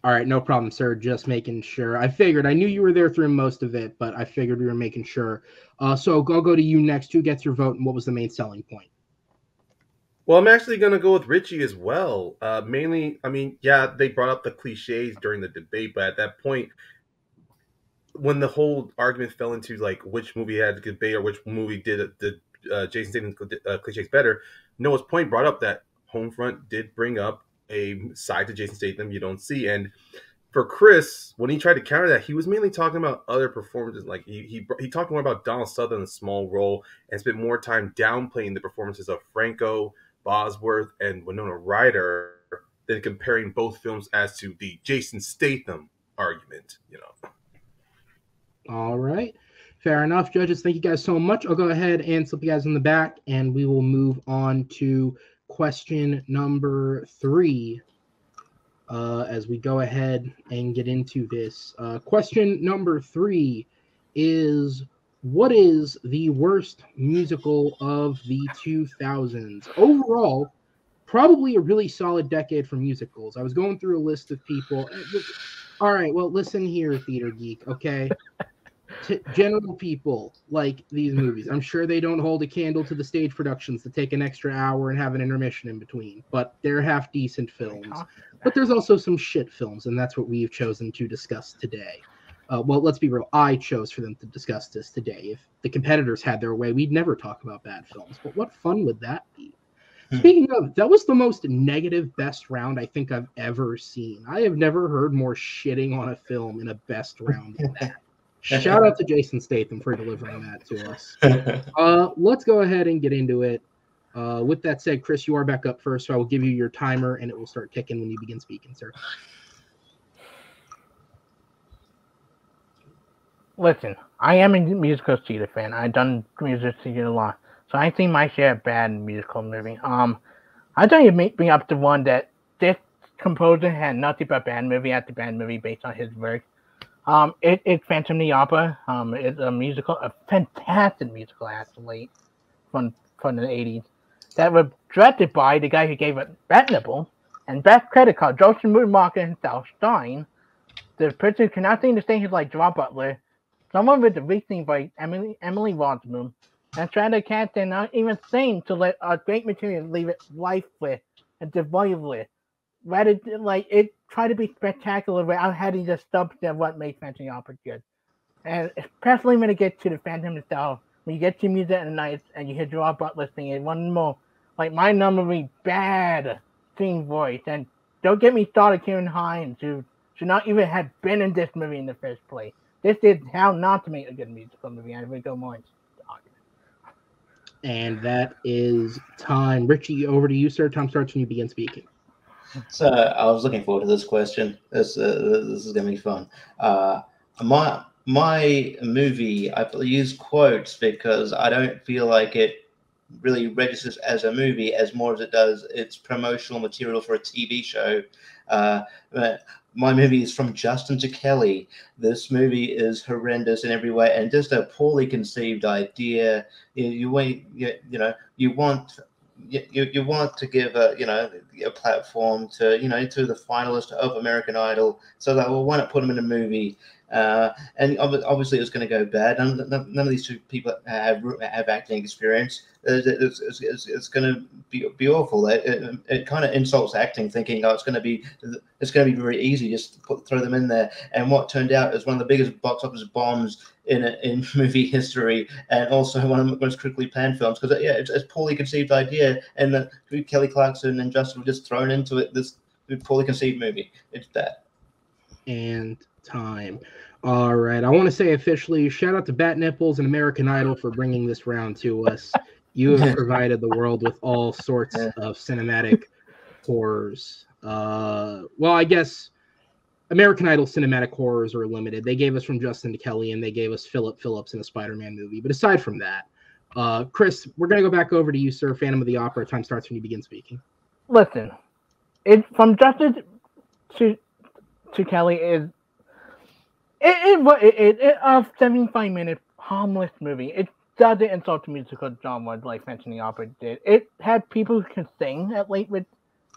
All right, no problem, sir. Just making sure. I figured. I knew you were there through most of it, but I figured we were making sure. So I'll go to you next. Who gets your vote, and what was the main selling point? Well, I'm actually going to go with Richie as well. Mainly, I mean, yeah, they brought up the cliches during the debate, but at that point, when the whole argument fell into like which movie had a good debate or which movie did Jason Statham cliches better, Noah's point brought up that Homefront did bring up a side to Jason Statham you don't see. And for Chris, when he tried to counter that, he was mainly talking about other performances. Like he talked more about Donald Sutherland's small role and spent more time downplaying the performances of Franco, Bosworth, and Winona Ryder than comparing both films as to the Jason Statham argument, you know. All right. Fair enough, judges. Thank you guys so much. I'll go ahead and slip you guys in the back, and we will move on to question number 3 as we go ahead and get into this. Question number 3 is, what is the worst musical of the 2000s? Overall, probably a really solid decade for musicals. I was going through a list of people. All right, well, listen here, Theater Geek, okay? General people like these movies. I'm sure they don't hold a candle to the stage productions that take an extra hour and have an intermission in between, but they're half decent films. But there's also some shit films, and that's what we've chosen to discuss today. Well, let's be real. I chose for them to discuss this today. If the competitors had their way, we'd never talk about bad films. But what fun would that be? Speaking of, that was the most negative best round I think I've ever seen. I have never heard more shitting on a film in a best round than that. Shout out to Jason Statham for delivering that to us. Let's go ahead and get into it. With that said, Chris, you are back up first, so I will give you your timer, and it will start ticking when you begin speaking, sir. Listen, I am a musical theater fan. I've done musical theater a lot, so I think my share of bad musical movie. I thought you'd bring up the one that this composer had nothing but bad movie after bad movie based on his work. It's Phantom of the Opera. It's a musical, a fantastic musical actually, from the 80s. That was directed by the guy who gave it Bat Nibble and best credit card, Joseph Moonwalker and Sal Stein. The person who cannot sing the stage is like Gerard Butler. Someone with the reading by Emily Rossmoon. And trying to cast and not even sing to let great material leave it lifeless and devoidless. Rather like it try to be spectacular without having the stuff that what makes Phantom of the Opera good. And especially when it gets to the Phantom itself, when you get to music at night and you hear Gerard Butler singing one more, like my number bad singing voice. And don't get me started, Kieran Hines, who should not even have been in this movie in the first place. This is how not to make a good musical movie. I would go more into the argument. And that is time. Richie, over to you, sir. Time starts when you begin speaking. So I was looking forward to this question. This is going to be fun. My movie, I use quotes because I don't feel like it really registers as a movie as more as it does its promotional material for a TV show. My movie is From Justin to Kelly. This movie is horrendous in every way and just a poorly conceived idea. You want to give a platform to to the finalist of American Idol. So like, well, why not put them in a movie? And obviously it's going to go bad. None of these two people have acting experience. It's going to be awful. It kind of insults acting, thinking it's going to be very easy just to throw them in there. And what turned out is one of the biggest box office bombs in movie history, and also one of the most critically planned films. Because it's a poorly conceived idea, and Kelly Clarkson and Justin were just thrown into it. This poorly conceived movie. It's bad. And time. All right. I want to say officially, shout out to Bat Nipples and American Idol for bringing this round to us. You have provided the world with all sorts of cinematic horrors. Well, I guess American Idol cinematic horrors are limited. They gave us from Justin to Kelly, and they gave us Philip Phillips in a Spider-Man movie. But aside from that, Chris, we're going to go back over to you, sir. Phantom of the Opera. Time starts when you begin speaking. Listen, it from Justin to Kelly is a 75-minute harmless movie. It doesn't insult the musical genre like Phantom of the Opera did. It had people who can sing at late with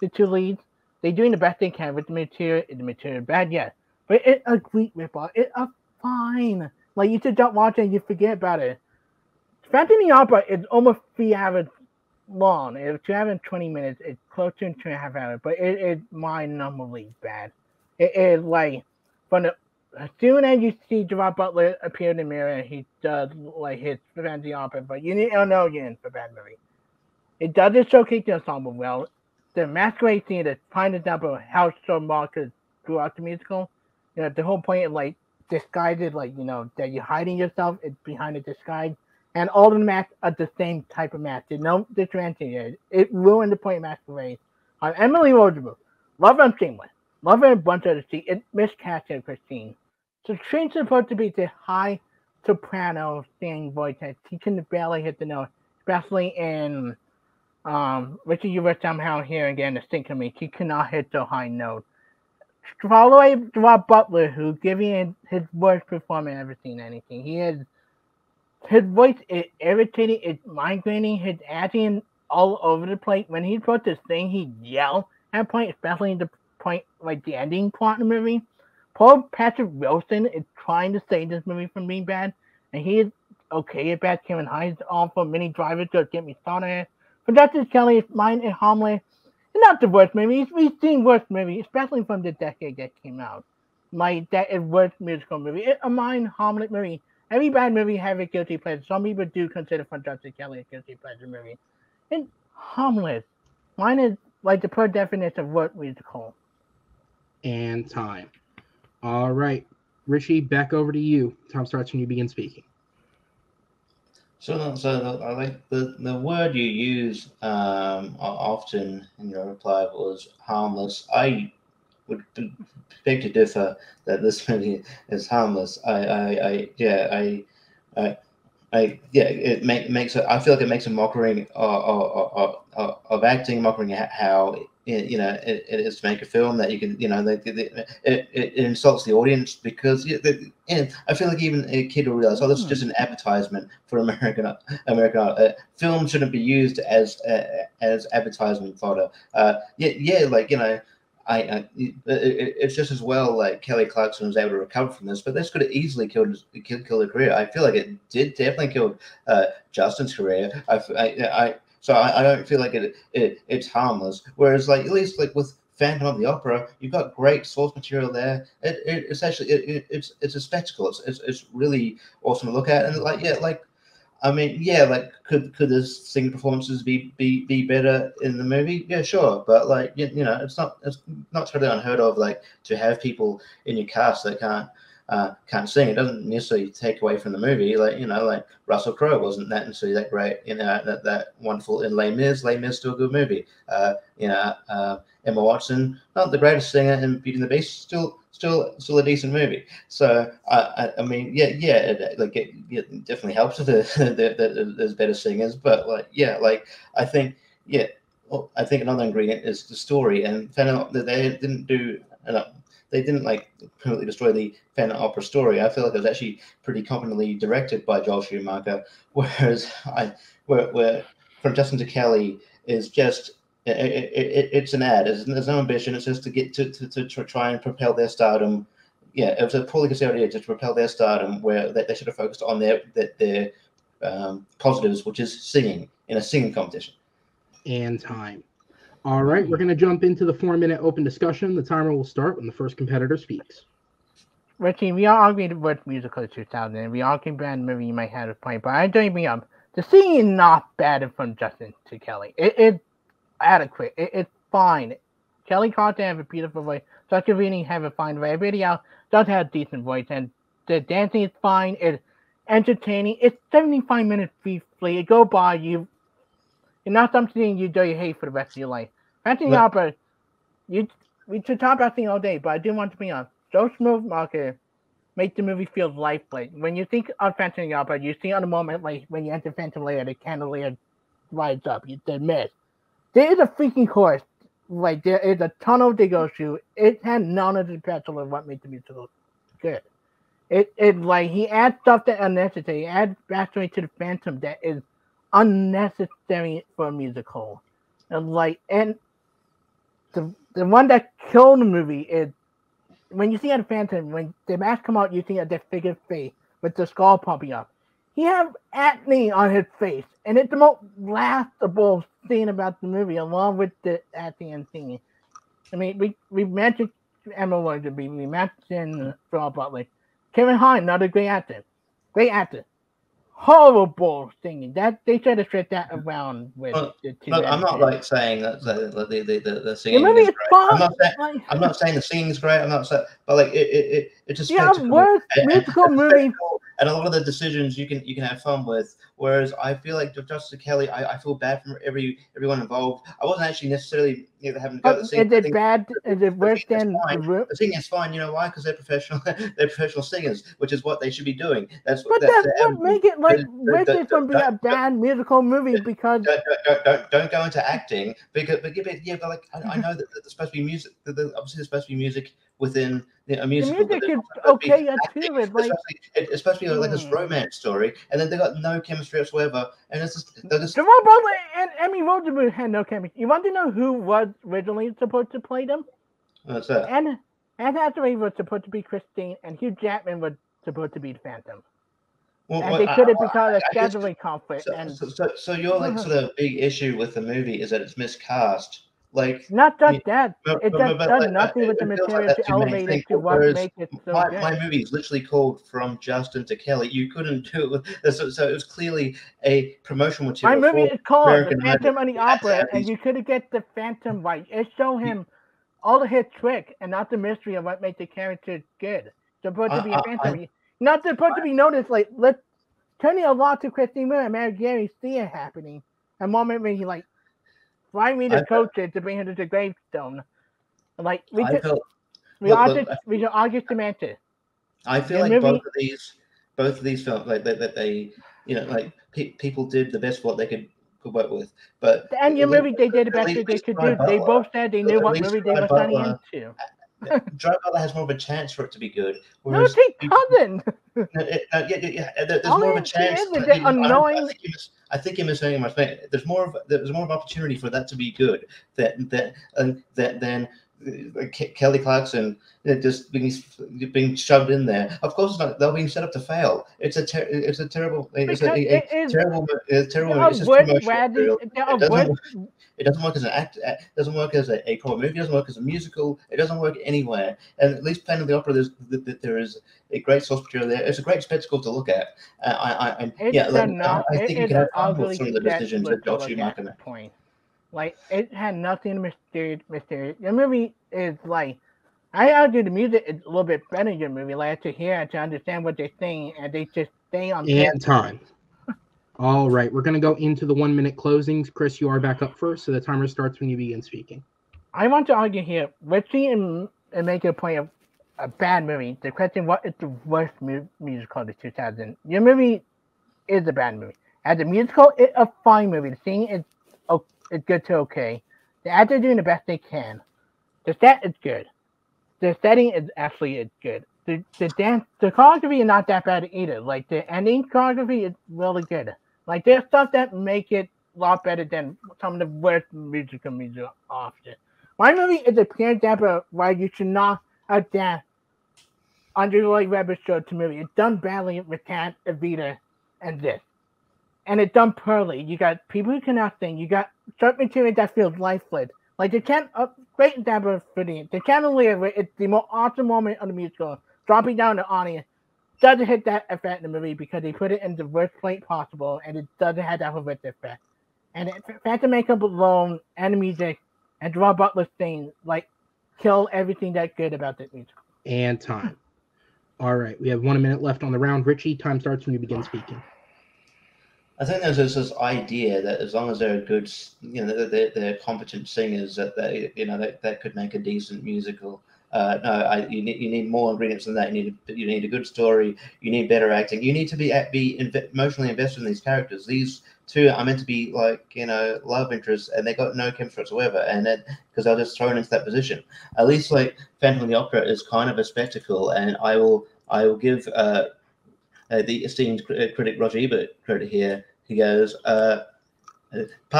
the two leads. They're doing the best they can with the material. Is the material bad? Yes. But it's a great ripoff. It's a fine. Like, you should just watch it and you forget about it. Phantom of the Opera is almost 3 hours long. It's 2 hours and 20 minutes. It's close to 2.5 hours. But it is mind-numbingly bad. It is like, as soon as you see Gerard Butler appear in the mirror, he does like his Phantom of the Opera. But you don't know you're in for a bad movie. It doesn't showcase the ensemble well. The masquerade scene is prime example of how so Marcus throughout the musical. You know, the whole point of like disguises, like, you know, that you're hiding yourself behind a disguise. And all of the masks are the same type of mask. There's no differentiation. It ruined the point of masquerade. Emily Roosevelt, love her Shameless. Love her in a bunch of the scenes. It miscasted Christine. So Train's supposed to be the high soprano singing voice that she can barely hit the note, especially in Richie, you were somehow here again to sing to me. He cannot hit the high note. Following Gerard Butler, who giving his worst performance I've ever seen anything. His voice is irritating, it's migrating, his acting all over the place. When he's supposed to sing, he yells at a point, especially the point like the ending part of the movie. Paul Patrick Wilson is trying to save this movie from being bad, and he is okay at bad. Kevin Hines awful. Many drivers just get me started. For Justice Kelly, mine and Homeland, it's not the worst movie. We've seen worse movies, especially from the decade that came out. Like, that is worst musical movie. It's a mine Homeland movie. Every bad movie has a guilty pleasure. Some people do consider From Justice Kelly a guilty pleasure movie. And Homeless, mine is like the per definition of worst musical. And time. All right. Richie, back over to you. Time starts when you begin speaking. So I like the word you use often in your reply was harmless. I would beg to differ that this movie is harmless. It makes I feel like it makes a mockery of acting, mockery how it is to make a film that you can it insults the audience because I feel like even a kid will realize, oh, this is just an advertisement for American art. Film shouldn't be used as advertisement fodder. It's just as well like Kelly Clarkson was able to recover from this, but this could have easily killed her career. I feel like it did definitely kill Justin's career. So I don't feel like it's harmless. Whereas like at least like with Phantom of the Opera, you've got great source material there. It's actually it's a spectacle. It's really awesome to look at, and could the singing performances be better in the movie? Yeah, sure, but like it's not totally unheard of like to have people in your cast that can't sing. It doesn't necessarily take away from the movie. Like Russell Crowe wasn't that necessarily that great. That wonderful in Les Mis. Les Mis still a good movie. Emma Watson, not the greatest singer in Beauty and the Beast, still a decent movie. So it definitely helps if there's better singers. But I think another ingredient is the story, and they didn't like completely destroy the Phantom Opera story. I feel like it was actually pretty competently directed by Joel Schumacher, whereas where From Justin to Kelly is just it's an ad. There's no ambition. It's just to get to try and propel their stardom. Yeah, it was a poorly considered idea to propel their stardom, where they should have focused on their positives, which is singing in a singing competition. And time. All right, we're going to jump into the 4-minute open discussion. The timer will start when the first competitor speaks. Richie, we all agreed with musical 2000, and we all can brand movie you might have a point, but I don't bring up the singing is not bad From Justin to Kelly. It's adequate. It's fine. Kelly Clarkson has a beautiful voice. Sacha Rooney has a fine voice. Everybody else does have a decent voice, and the dancing is fine. It's entertaining. It's 75 minutes briefly. It go by you. It's not something you do you hate for the rest of your life. Phantom of the Opera, we should talk about things all day, but I do want to be honest. Joe Schmoemarker make the movie feel lifeless. When you think of Phantom of the Opera, you see on the moment like when you enter Phantom Layer, the candelier rides up, the mist. There is a freaking chorus. Like there is a tunnel they go through. It had none of the potential of what made the musical good. It like he adds stuff that unnecessary. He adds backstory to the Phantom that is unnecessary for a musical. And the one that killed the movie is when you see the Phantom, when the mask come out, you see a disfigured face with the skull pumping up. He has acne on his face, and it's the most laughable scene about the movie, along with the acting and singing. I mean, we mentioned Emma Waterby, we mentioned Philip Butler. Kevin Hine, another great actor. Horrible singing. That they should have stripped that around with the two. Look, I'm not like saying that the singing movie is is great. I'm not saying the singing's great. I'm not saying, but like it's a spectacle. Worst musical movie. And a lot of the decisions you can have fun with. Whereas I feel like Justice Kelly, I feel bad for everyone involved. I wasn't actually necessarily having to go to the scene. Is it bad? Is it worse than the singing is fine? You know why? Because they're professional. They're professional singers, which is what they should be doing. That's what make it like Richie from being a bad musical movie because don't go into acting because but like I know that there's supposed to be music. Obviously, there's supposed to be music within a musical. The music is okay too. It's like it's supposed to be like this romance story, and then they got no chemistry whatsoever, and it's just they're just. Jerome Butler and Emmy Rosenberg had no chemistry. You want to know who was originally supposed to play them? What's that? And Anne Hathaway was supposed to be Christine, and Hugh Jackman was supposed to be the Phantom. Well, and they could have because of scheduling conflict. So your like sort of big issue with the movie is that it's miscast. Like not just that, it just does nothing with the material to elevate it to what makes it so good. My movie is literally called From Justin to Kelly. You couldn't do it with, so it was clearly a promotional material. My movie is called The Phantom of the Opera, and you could have get the Phantom right. It showed him all of his trick and not the mystery of what makes the character good. It's supposed to be a Phantom. Not supposed to be noticed. Like let's turn it a lot to Christine Miller and Mary Gary see it happening. A moment when he like. Why me to coach it to bring him to the gravestone? Like we should argue semantics. I feel like both of these films like that they like people did the best what they could work with. But and your movie they did the best that they could do. They both said they knew what movie they were signing into. Dry Butler has more of a chance for it to be good. No, he doesn't. There's more of a chance. I think you're missing my thing. There's more of opportunity for that to be good than Kelly Clarkson just being shoved in there. Of course, it's not. They're being set up to fail. It's a terrible. It's terrible. It's it doesn't work as an act. It doesn't work as a proper movie. It doesn't work as a musical. It doesn't work anywhere. And at least Phantom of the Opera, there is a great source material there. It's a great spectacle to look at. I think you can have fun with some of the decisions that Joel Schumacher made. Point. Like it had nothing mysterious. The movie is like I argue the music is a little bit better than your movie. Like to hear to understand what they're saying, and they just stay on. And time. All right, we're going to go into the 1 minute closings. Chris, you are back up first, so the timer starts when you begin speaking. I want to argue here. Richie and make a point of a bad movie. The question: what is the worst musical of the 2000s? Your movie is a bad movie. As a musical, it's a fine movie. The singing is good to okay. The actors doing the best they can. The set is good. The setting is actually good. The choreography is not that bad either. Like the ending choreography is really good. Like there's stuff that make it a lot better than some of the worst musical music often. My movie is a clear example of why you should not adapt Andrew Lloyd Webber's show to movie. It's done badly with Cat, Evita, and this. And it's done poorly. You got people who cannot sing. You got short material that feels lifeless. Like the great example of fitting. The chandelier is the most awesome moment of the musical. Dropping down the audience doesn't hit that effect in the movie because they put it in the worst plate possible, and it doesn't have that horrific effect. And the fact the makeup alone and the music and Gerard Butler's thing like kill everything that's good about that musical. And time. All right, we have 1 minute left on the round. Richie, time starts when you begin speaking. I think there's this idea that as long as they're good, they're competent singers, that that could make a decent musical. No, you need more ingredients than that. You need a good story. You need better acting. You need to be emotionally invested in these characters. These two are meant to be love interests, and they got no chemistry whatsoever. And then because they're just thrown into that position. At least Phantom of the Opera is kind of a spectacle, and I will give the esteemed critic Roger Ebert credit here. He goes, part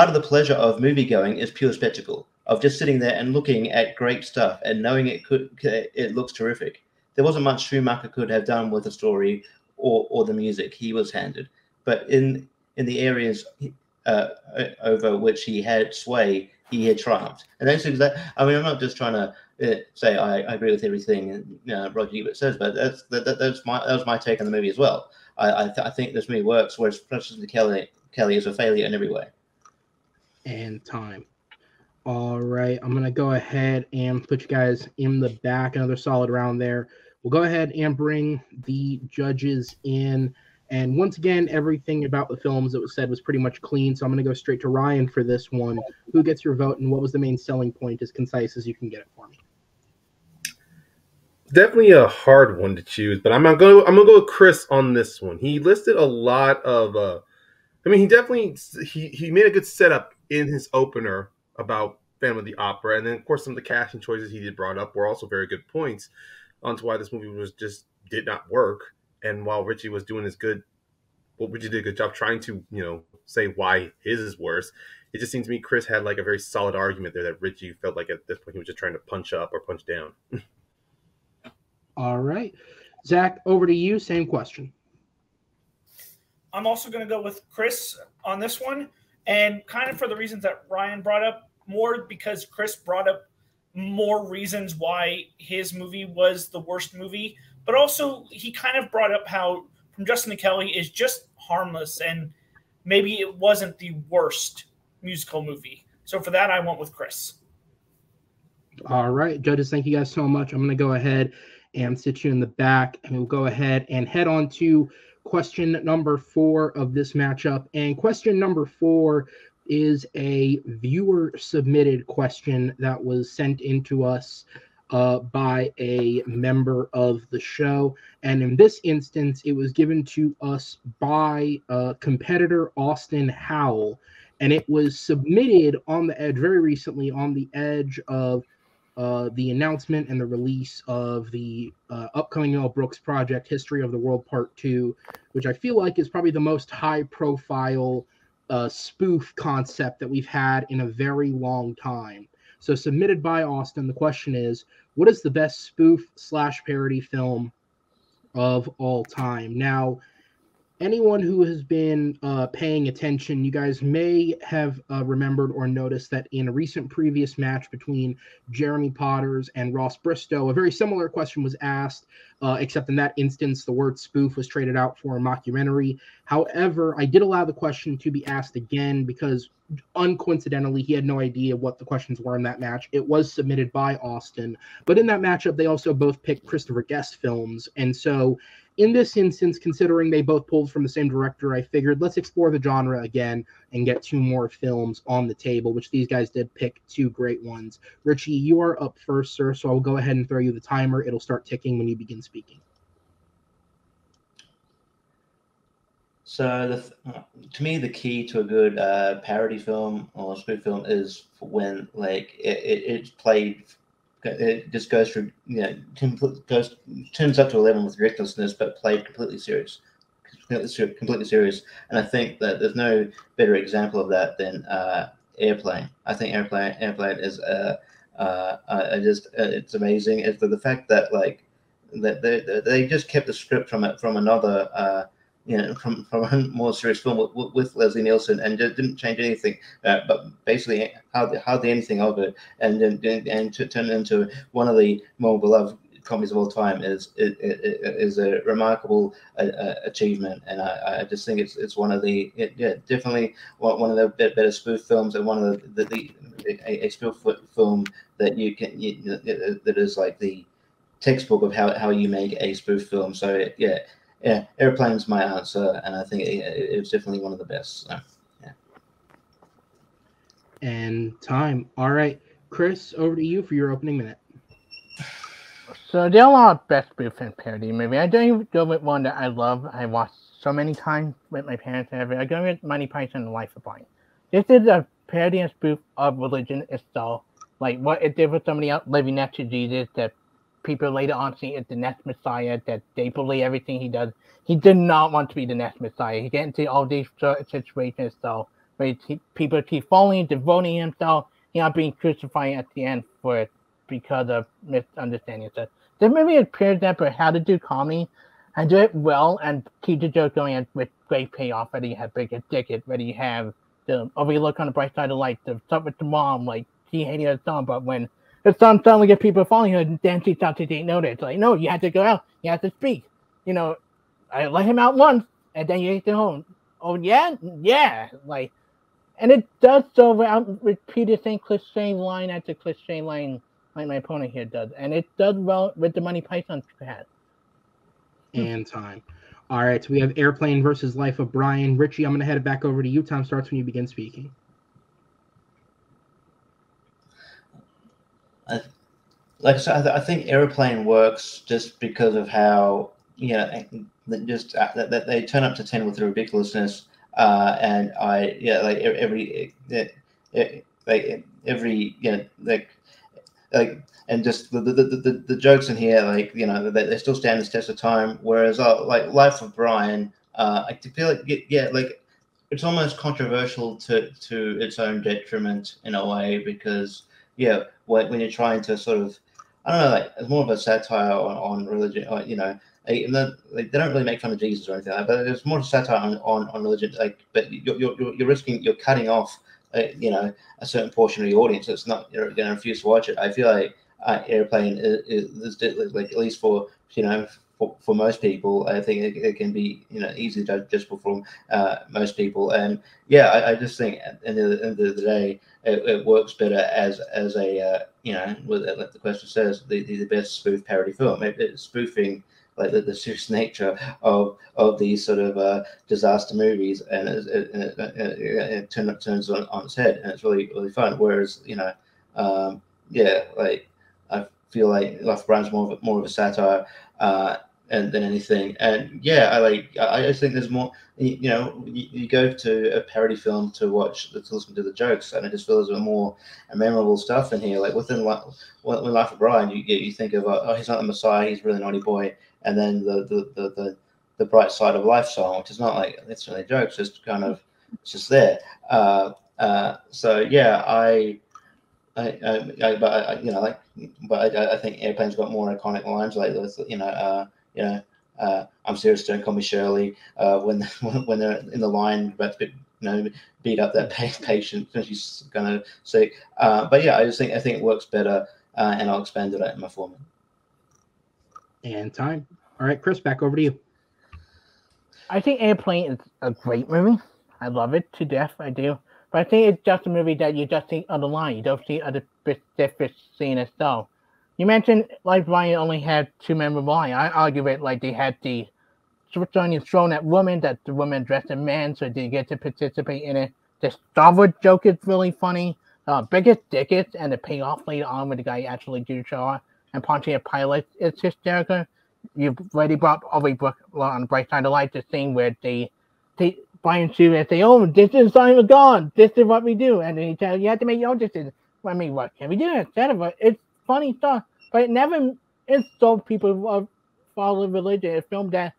of the pleasure of movie going is pure spectacle, of just sitting there and looking at great stuff and knowing it looks terrific. There wasn't much Schumacher could have done with the story or the music he was handed, but in the areas over which he had sway, he had triumphed. And that's exactly. I mean, I'm not just trying to say I agree with everything Roger Ebert says, but that was my take on the movie as well. I think this movie works, whereas President Kelly is a failure in every way. And time. All right, I'm going to go ahead and put you guys in the back. Another solid round there. We'll go ahead and bring the judges in. And once again, everything about the films that was said was pretty much clean. So I'm going to go straight to Ryan for this one. Who gets your vote, and what was the main selling point, as concise as you can get it for me? Definitely a hard one to choose, but I'm gonna go with Chris on this one. He listed a lot of. He made a good setup in his opener about Phantom of the Opera, and then of course some of the casting choices he brought up were also very good points onto why this movie did not work. And while Richie was doing Richie did a good job trying to say why his is worse. It just seems to me Chris had a very solid argument there that Richie felt like at this point he was just trying to punch up or punch down. All right. Zach, over to you. Same question. I'm also going to go with Chris on this one, and kind of for the reasons that Ryan brought up, more because Chris brought up more reasons why his movie was the worst movie, but also he kind of brought up how From Justin to Kelly is just harmless, and maybe it wasn't the worst musical movie. So for that, I went with Chris. All right, judges, thank you guys so much. I'm going to go ahead and sit you in the back, and we'll go ahead and head on to question number 4 of this matchup. And question number 4 is a viewer submitted question that was sent into us by a member of the show. And in this instance, it was given to us by competitor Austin Howell. And it was submitted on the edge very recently, on the edge of the announcement and the release of the upcoming Mel Brooks project, History of the World Part 2, which I feel like is probably the most high-profile spoof concept that we've had in a very long time. So submitted by Austin, the question is, what is the best spoof/parody film of all time? Now, anyone who has been paying attention, you guys may have remembered or noticed that in a recent previous match between Jeremy Potters and Ross Bristow, a very similar question was asked, except in that instance, the word spoof was traded out for a mockumentary. However, I did allow the question to be asked again because uncoincidentally, he had no idea what the questions were in that match. It was submitted by Austin. But in that matchup, they also both picked Christopher Guest films. And so in this instance, considering they both pulled from the same director, I figured let's explore the genre again and get 2 more films on the table, which these guys did pick 2 great ones. Richie, you are up first, sir, so I'll go ahead and throw you the timer. It'll start ticking when you begin speaking. So, to me, the key to a good parody film or spoof film is when it's played. It just goes through, turns up to 11 with ridiculousness, but played completely serious. And I think that there's no better example of that than Airplane. I think Airplane is it's amazing. It's the fact that that they just kept the script from another. From a more serious film with Leslie Nielsen, and just didn't change anything, but basically hardly anything of it, and turn it into one of the more beloved comedies of all time is a remarkable achievement, and I just think it's one of the definitely one of the better spoof films, and one of a spoof film that that is like the textbook of how you make a spoof film. So Airplane's my answer, and I think it's definitely one of the best. So, yeah. And time. All right, Chris, over to you for your opening minute. So there are a lot of best spoof and parody movies. I don't even go with one that I love. I watched so many times with my parents and everything. I go with Monty Python and the Life of Brian. This is a parody and spoof of religion itself. Like what it did with somebody else living next to Jesus, that people later on see as the next Messiah, that they believe everything he does. He did not want to be the next Messiah. He get into all these situations, so where people keep falling, devoting himself, not being crucified at the end for it because of misunderstanding. So this movie appears that for how to do comedy and do it well and keep the joke going with great payoff. Whether you have bigger ticket, whether you have the overlook on the bright side of life, the stuff with the mom, like she hated her son, but when the son suddenly get people following her, then she thought she didn't know that. It's like, no, you have to go out, you have to speak. I let him out once, and then you hate the home. Oh yeah, like, and it does so without repeating the same cliche line after cliche line like my opponent here does, and it does well with the Monty Python hat. And time. All right, so we have Airplane versus Life of Brian. Richie, I'm going to head it back over to you. Time starts when you begin speaking. Like I said, I think Airplane works just because of how that they turn up to 10 with the ridiculousness, and and just the jokes in here, they still stand the test of time. Whereas like Life of Brian, I feel like it's almost controversial to its own detriment in a way, because when you're trying to sort of, I don't know, like it's more of a satire on religion, they don't really make fun of Jesus or anything like that, but it's more satire on religion. But you're cutting off a certain portion of the audience. It's not, you're going to refuse to watch it. I feel like Airplane is like, at least for for most people, I think it can be easily digestible for most people. And I just think at the end of the day, it works better as a like the question says, the best spoof parody film. It's spoofing like the serious nature of these sort of disaster movies, and it turns on its head, and it's really fun. Whereas like I feel like Life of Brian's more of a satire than anything. And I just think there's more. You go to a parody film to listen to the jokes, and I just feel there's more memorable stuff in here. Like within Life of Brian, you think of he's not the Messiah, he's a really naughty boy, and then the Bright Side of Life song, which is not like it's really jokes, just kind of it's just there. I think Airplane's got more iconic lines like this. I'm serious, don't call me Shirley. When they're in the line about to beat up that patient when she's gonna sick. I think it works better, and I'll expand it in my format. And time. All right, Chris, back over to you. I think Airplane is a great movie. I love it to death. I do. But I think it's just a movie that you just see on the line. You don't see other specific scene itself. You mentioned like Brian only had two memorable lines. I argue it like they had the switch thrown at women, that the woman dressed as men, so they get to participate in it. The Star Wars joke is really funny. Biggest tickets and the payoff later on when the guy actually do show up and punching a pilot is hysterical. You've already brought over on the Bright Side of Life the scene where they Brian shoot and say, "Oh, this is sign of God. This is what we do," and then he tells you have to make your own decision. I mean, what can we do instead of it? It's funny stuff, but it never insults people who follow religion. It's filmed that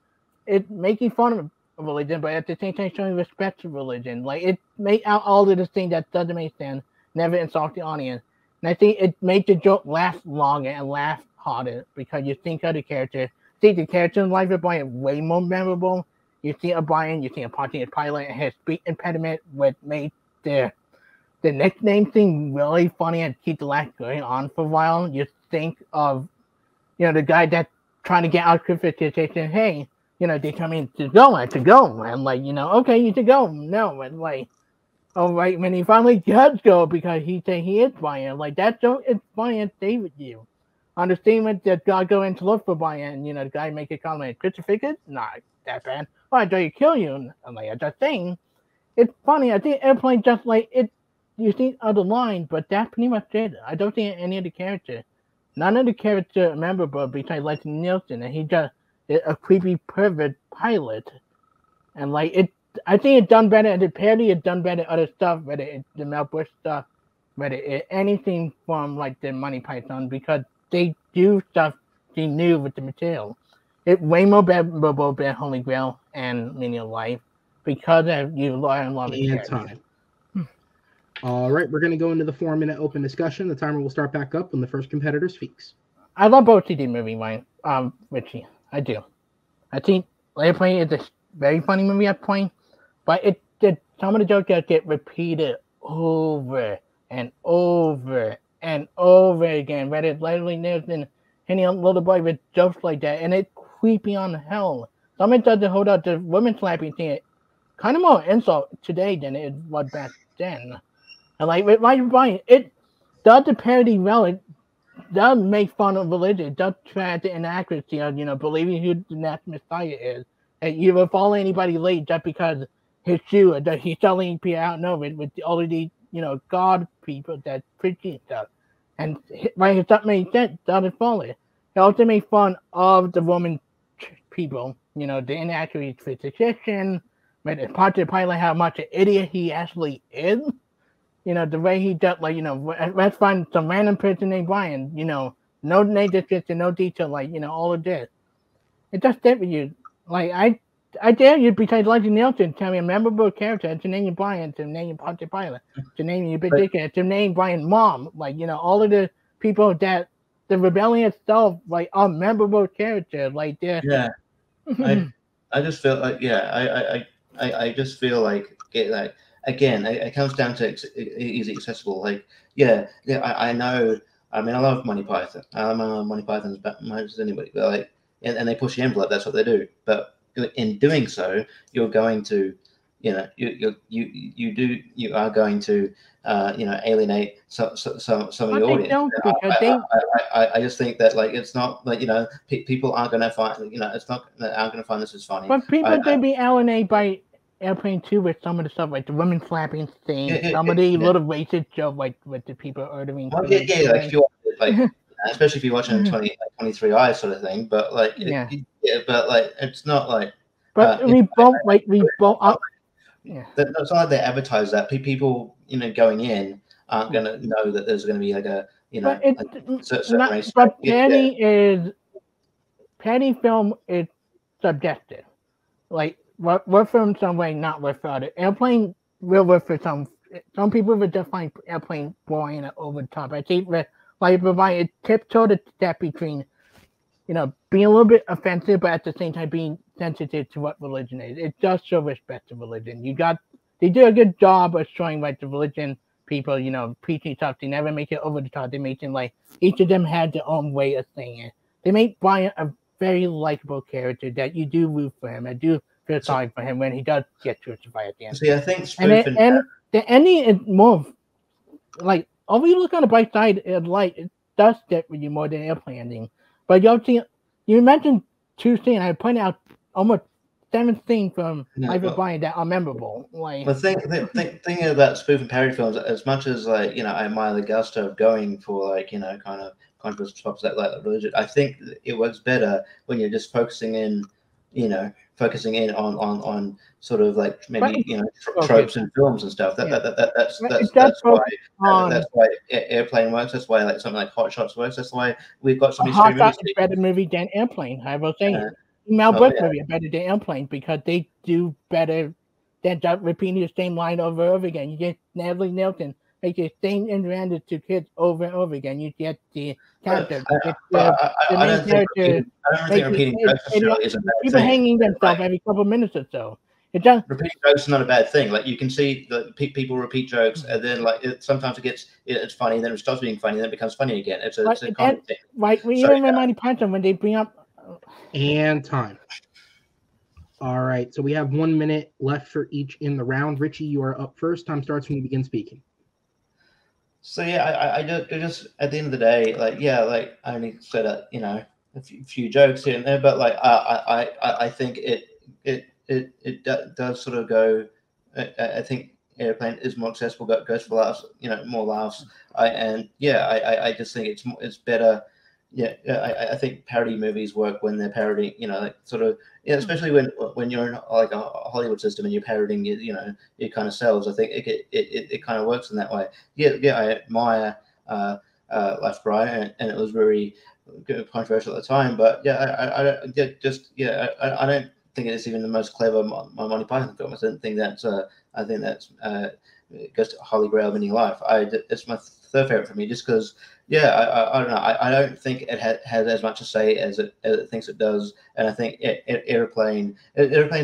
it making fun of religion, but at the same time showing respect to religion. Like it make out all of the things that doesn't make sense, never insult the audience. And I think it made the joke last longer and laugh harder because you think of the character. See the character in Life of Brian way more memorable. You see a Brian, you see a punching a pilot and his speech impediment, which made the nickname thing really funny and keep the laugh going on for a while. You think of the guy that's trying to get out of situation. Hey, they come in to go, and like, okay, you to go. No, and like, all right, when he finally does go because he say he is Brian, like that's so it's Brian stay with you. On the statement that God go in to look for Brian, the guy make a comment, crucifixes? Not that bad. Oh, I thought you kill you. And I'm like, just saying. It's funny. I think Airplane just like it. You see other lines, but that's pretty much it. I don't see any of the characters. None of the characters are memorable besides Leslie Nielsen, and he just is a creepy pervert pilot. And like it, I think it's done better at the parody. It's done better at other stuff, whether it's the Mel Brooks stuff, whether it's anything from like the Monty Python, because they do stuff they knew with the material. It's way more memorable than Holy Grail and Meaning of Life because of you learn a lot of And time. All right, we're going to go into the 4-minute open discussion. The timer will start back up when the first competitor speaks. I love both CD movie, Richie. I do. I think Airplane is a very funny movie at point, but some of the jokes that get repeated over and over and over again, whether it's Leslie Nielsen hitting a little boy with jokes like that, and it's creepy on hell. Someone does hold out the women slapping thing, kind of more insult today than it was back then. And like with Brian, it does the parody well. It does make fun of religion. It does try the inaccuracy of believing who the next Messiah is, and you will follow anybody late just because his shoe that he's telling people out and over with all of these God people that preaching stuff. And right, his stuff made sense, doesn't follow it. It also made fun of the Roman people, the inaccuracy for physician, but it's part of the pilot how much an idiot he actually is. The way he does, like, let's find some random person named Brian, no name description, no detail, like, all of this. It just did with you. Like, I dare you, because Leslie Nielsen tell me a memorable character to name you Brian, to name you Pontius Pilate, to name you Goodacre, to name Brian Mom, like, all of the people that the rebellion itself, like, are memorable characters, like they're. Yeah, I just feel like I just feel like again, it comes down to easy accessible. Like, I know. I mean, I love Monty Python. I love Monty Python as much as anybody. But like, and they push the envelope. That's what they do. But in doing so, you're going to, you are going to, alienate some of your audience. I just think that like it's not like people aren't going to find aren't going to find this as funny. But people could be alienated by Airplane 2 with some of the stuff like the women slapping thing, some of the little racist joke like with the people ordering. Well, like if you like, especially if you're watching 23 Eyes sort of thing, but like but like it's not like. But we both. It's not like they advertise that. People going in aren't going to know that there's going to be like a certain race. But parody film is subjective. Like work for some way, not work for other. Airplane will work for some people would just find Airplane boring and over the top. I think that like provide a tiptoe to step between being a little bit offensive, but at the same time being sensitive to what religion is. It does show respect to religion. They do a good job of showing like the religion people, preaching stuff. They never make it over the top. They make it like each of them had their own way of saying it. They make Brian a very likable character that you do root for him. I do feel sorry for him when he does get crucified at the end. See, I think and the ending is more like, if you look on the bright side, it does stick with you more than Airplane ending. But you mentioned 2 scenes. I pointed out almost 7 scenes from Life of Brian that are memorable. Like the thing about spoof and parody films, as much as like I admire the gusto of going for like kind of controversial topics like religion, I think it works better when you're just focusing in on sort of like maybe tropes and films and stuff. That's why Airplane works. That's why like something like Hot Shots works. That's why we've got so many. Hot Shots is a better movie than Airplane. I will say Mel Brooks movie is better than Airplane because they do better than just repeating the same line over and over again. You get Leslie Nielsen make the same interaction to kids over and over again. You get the character. I don't think repeating jokes necessarily is a bad thing. People hanging themselves every couple of minutes or so. It does. Repeating jokes is not a bad thing. Like you can see that people repeat jokes, and then like sometimes it's funny, then it stops being funny, then it becomes funny again. It's a common thing. Right, we even remind Python when they bring up. And time. All right, so we have 1 minute left for each in the round. Richie, you are up first. Time starts when you begin speaking. So yeah, I just at the end of the day, like like I only said a few jokes here and there, but like I think it does sort of go. I think Airplane is more accessible, goes for laughs, more laughs. I just think it's better. Yeah, I think parody movies work when they're parodying, like sort of, especially when you're in like a Hollywood system and you're parodying, it kind of sells. I think it kind of works in that way. I admire Life of Brian, and it was very controversial at the time. But I don't think it's even the most clever Monty Python film. I don't think that's I think that's goes to Holy Grail of any life. It's my third favorite for me, just because. I don't know. I don't think it has as much to say as it thinks it does, and I think Airplane's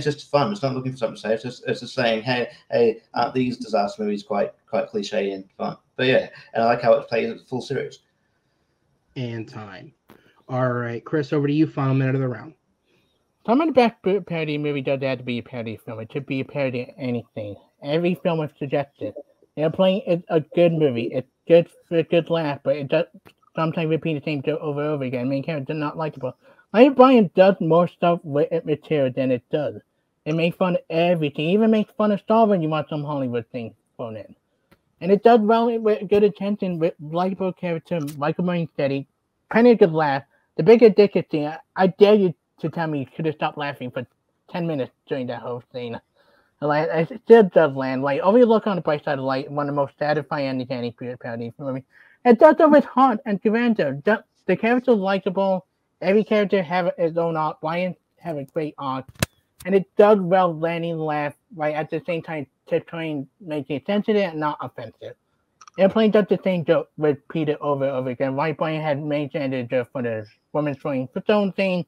just fun. It's not looking for something to say. It's just saying, hey, aren't these disaster movies quite cliche and fun? But yeah, and I like how it plays full series. And time. All right, Chris, over to you. Final minute of the round. Some of the best parody movie doesn't have to be a parody film. It should be a parody of anything. Every film is suggested. Airplane is a good movie. It's good for a good laugh, but it does sometimes repeat the same joke over and over again. Main character not likable. Life of Brian does more stuff with it material than it does. It makes fun of everything. It even makes fun of Star when you want some Hollywood thing thrown in. And it does well with good attention, with likable character, likable and steady, plenty of good laugh. The big addicted thing, I dare you to tell me you could have stopped laughing for 10 minutes during that whole scene. Like, it still does land. Like, always look on the bright side of light. One of the most satisfying endings to any parody movie. It does it with heart and grandeur. The character is likable. Every character have its own arc. Brian have a great arc, and it does well landing laugh. Right at the same time, tiptoeing, making sensitive and not offensive. Airplane does the same joke repeated over and over again. Right, Brian had main standard joke for the woman throwing the stone thing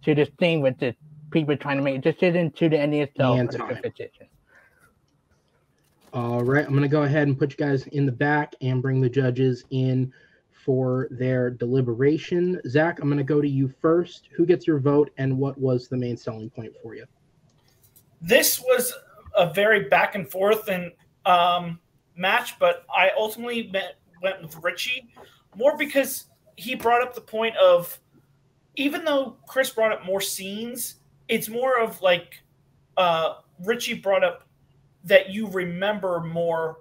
to this thing with the people trying to make a decision to the ending itself. And time. All right, I'm going to go ahead and put you guys in the back and bring the judges in for their deliberation. Zach, I'm going to go to you first. Who gets your vote, and what was the main selling point for you? This was a very back and forth and match, but I ultimately went with Richie more because he brought up the point of, even though Chris brought up more scenes, it's more of like Richie brought up that you remember more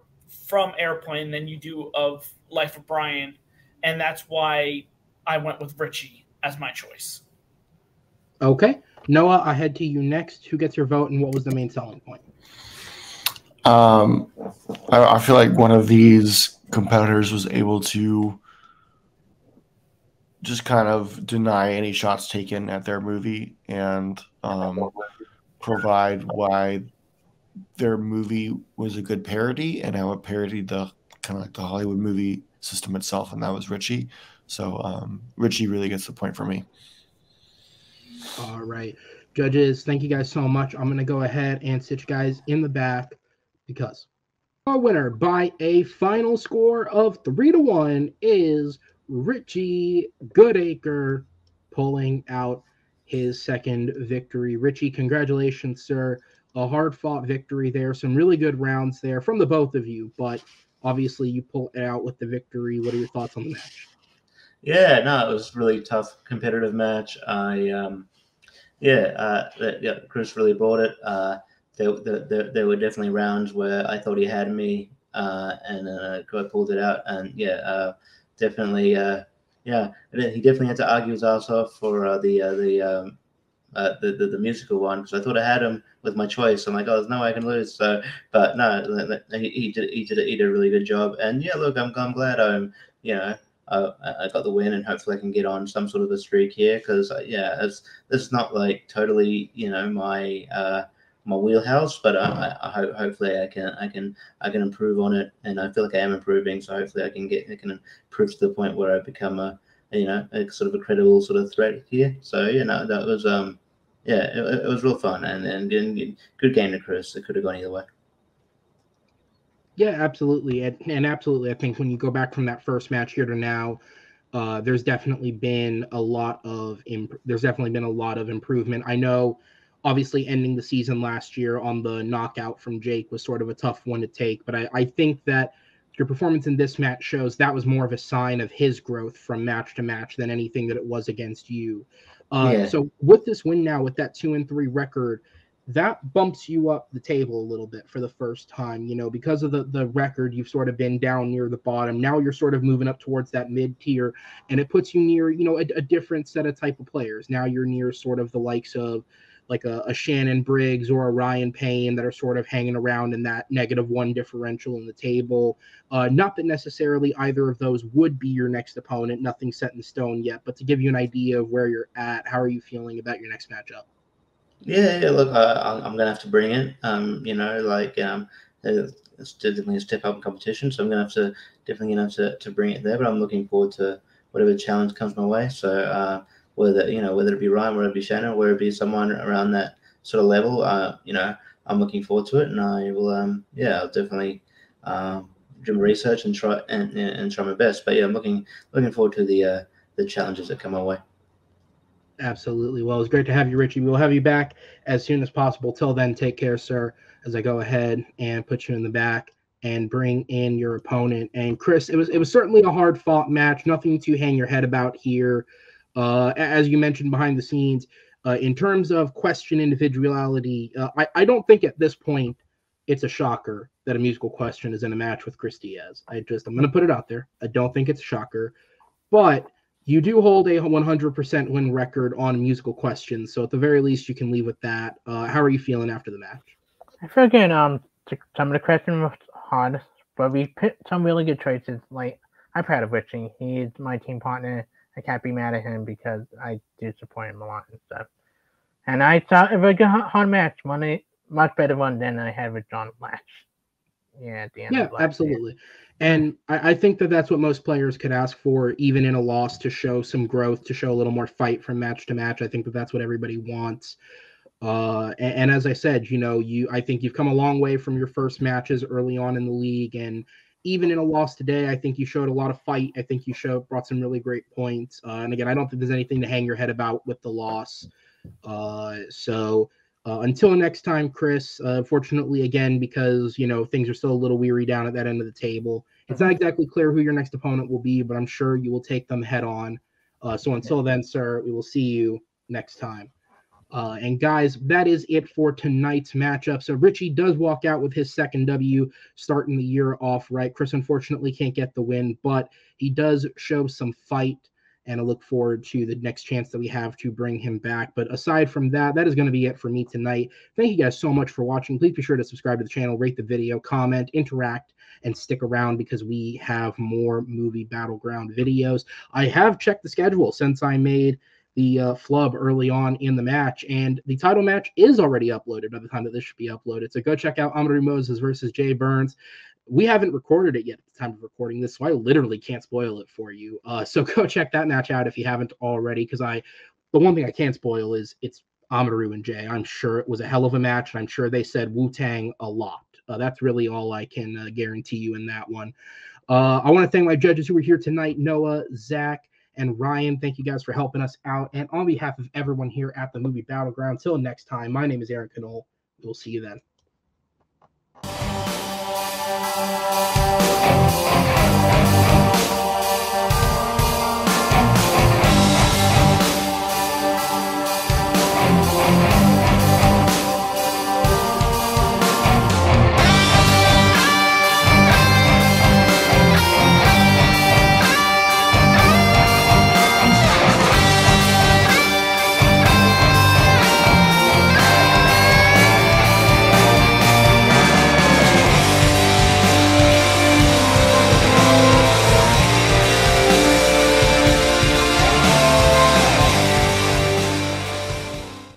from Airplane than you do of Life of Brian, and that's why I went with Richie as my choice. Okay. Noah, I head to you next. Who gets your vote, and what was the main selling point? I feel like one of these competitors was able to just kind of deny any shots taken at their movie and provide why their movie was a good parody and how it parodied the kind of like the Hollywood movie system itself, and that was Richie. So Richie really gets the point for me. All right, judges, thank you guys so much. I'm going to go ahead and sit you guys in the back because our winner by a final score of 3-1 is Richie Goodacre, pulling out his second victory. Richie, congratulations, sir. A hard-fought victory there. Some really good rounds there from the both of you, but obviously you pull it out with the victory. What are your thoughts on the match? Yeah, no, it was a really tough competitive match. Chris really brought it. There were definitely rounds where I thought he had me, and I pulled it out. And definitely, he definitely had to argue his ass off for the musical one, because I thought I had him with my choice. I'm like, oh, there's no way I can lose. So, but no, he did a really good job. And yeah, look, I'm glad I got the win, and hopefully I can get on some sort of a streak here, because it's not like totally my wheelhouse, but hopefully I can improve on it, and I feel like I am improving. So hopefully I can improve to the point where I become a sort of a credible sort of threat here. So that was yeah, it was real fun and good game to Chris. It could have gone either way. Yeah, absolutely, and absolutely. I think when you go back from that first match here to now, there's definitely been a lot of improvement. I know, obviously, ending the season last year on the knockout from Jake was sort of a tough one to take, but I think that your performance in this match shows that was more of a sign of his growth from match to match than anything that it was against you. Yeah, So with this win now, with that 2-3 record, that bumps you up the table a little bit for the first time, because of the record. You've sort of been down near the bottom. Now you're sort of moving up towards that mid tier, and it puts you near, a different set of type of players. Now you're near sort of the likes of like a Shannon Briggs or a Ryan Payne that are sort of hanging around in that -1 differential in the table. Not that necessarily either of those would be your next opponent. Nothing set in stone yet, but to give you an idea of where you're at, how are you feeling about your next matchup? yeah. Look, I'm gonna have to bring it. It's definitely a step up in competition, so I'm definitely gonna have to bring it there. But I'm looking forward to whatever challenge comes my way. So whether it be Ryan, whether it be Shannon, whether it be someone around that sort of level, I'm looking forward to it, and I will. I'll definitely do my research and try my best. But yeah, I'm looking forward to the challenges that come my way. Absolutely. Well, it's great to have you, Richie. We'll have you back as soon as possible. Till then, take care, sir, as I go ahead and put you in the back and bring in your opponent. And Chris, it was certainly a hard fought match. Nothing to hang your head about here. As you mentioned behind the scenes, in terms of question individuality, I don't think at this point it's a shocker that a musical question is in a match with Chris Diaz. I'm going to put it out there. I don't think it's a shocker, but you do hold a 100% win record on musical questions, so at the very least, you can leave with that. How are you feeling after the match? I feel good. Some of the questions were hard, but we picked some really good choices. Like, I'm proud of Richie. He's my team partner. I can't be mad at him because I do support him a lot and stuff. And I thought it was a good hard match. Much better one than I had with John last. Yeah, at the end. Yeah, of last absolutely. Year. And I think that that's what most players could ask for, even in a loss, to show some growth, to show a little more fight from match to match. I think that that's what everybody wants. And as I said, I think you've come a long way from your first matches early on in the league, and even in a loss today, I think you showed a lot of fight. I think you brought some really great points. And again, I don't think there's anything to hang your head about with the loss. Until next time, Chris, fortunately, again, because, things are still a little weary down at that end of the table, it's not exactly clear who your next opponent will be, but I'm sure you will take them head on. So until then, sir, we will see you next time. And guys, that is it for tonight's matchup. So Richie does walk out with his second W, starting the year off right. Chris unfortunately can't get the win, but he does show some fight, and I look forward to the next chance that we have to bring him back. But aside from that, that is going to be it for me tonight. Thank you guys so much for watching. Please be sure to subscribe to the channel, rate the video, comment, interact, and stick around because we have more Movie Battleground videos. I have checked the schedule since I made the flub early on in the match, and the title match is already uploaded by the time that this should be uploaded. So go check out Amaru Moses versus Jay Burns. We haven't recorded it yet at the time of recording this, so I literally can't spoil it for you. So go check that match out if you haven't already, because the one thing I can't spoil is it's Amaru and Jay. I'm sure it was a hell of a match, and I'm sure they said Wu-Tang a lot. That's really all I can guarantee you in that one. I want to thank my judges who were here tonight, Noah, Zach, and Ryan. Thank you guys for helping us out. And on behalf of everyone here at the Movie Battleground, till next time, my name is Aaron Knoll. We'll see you then.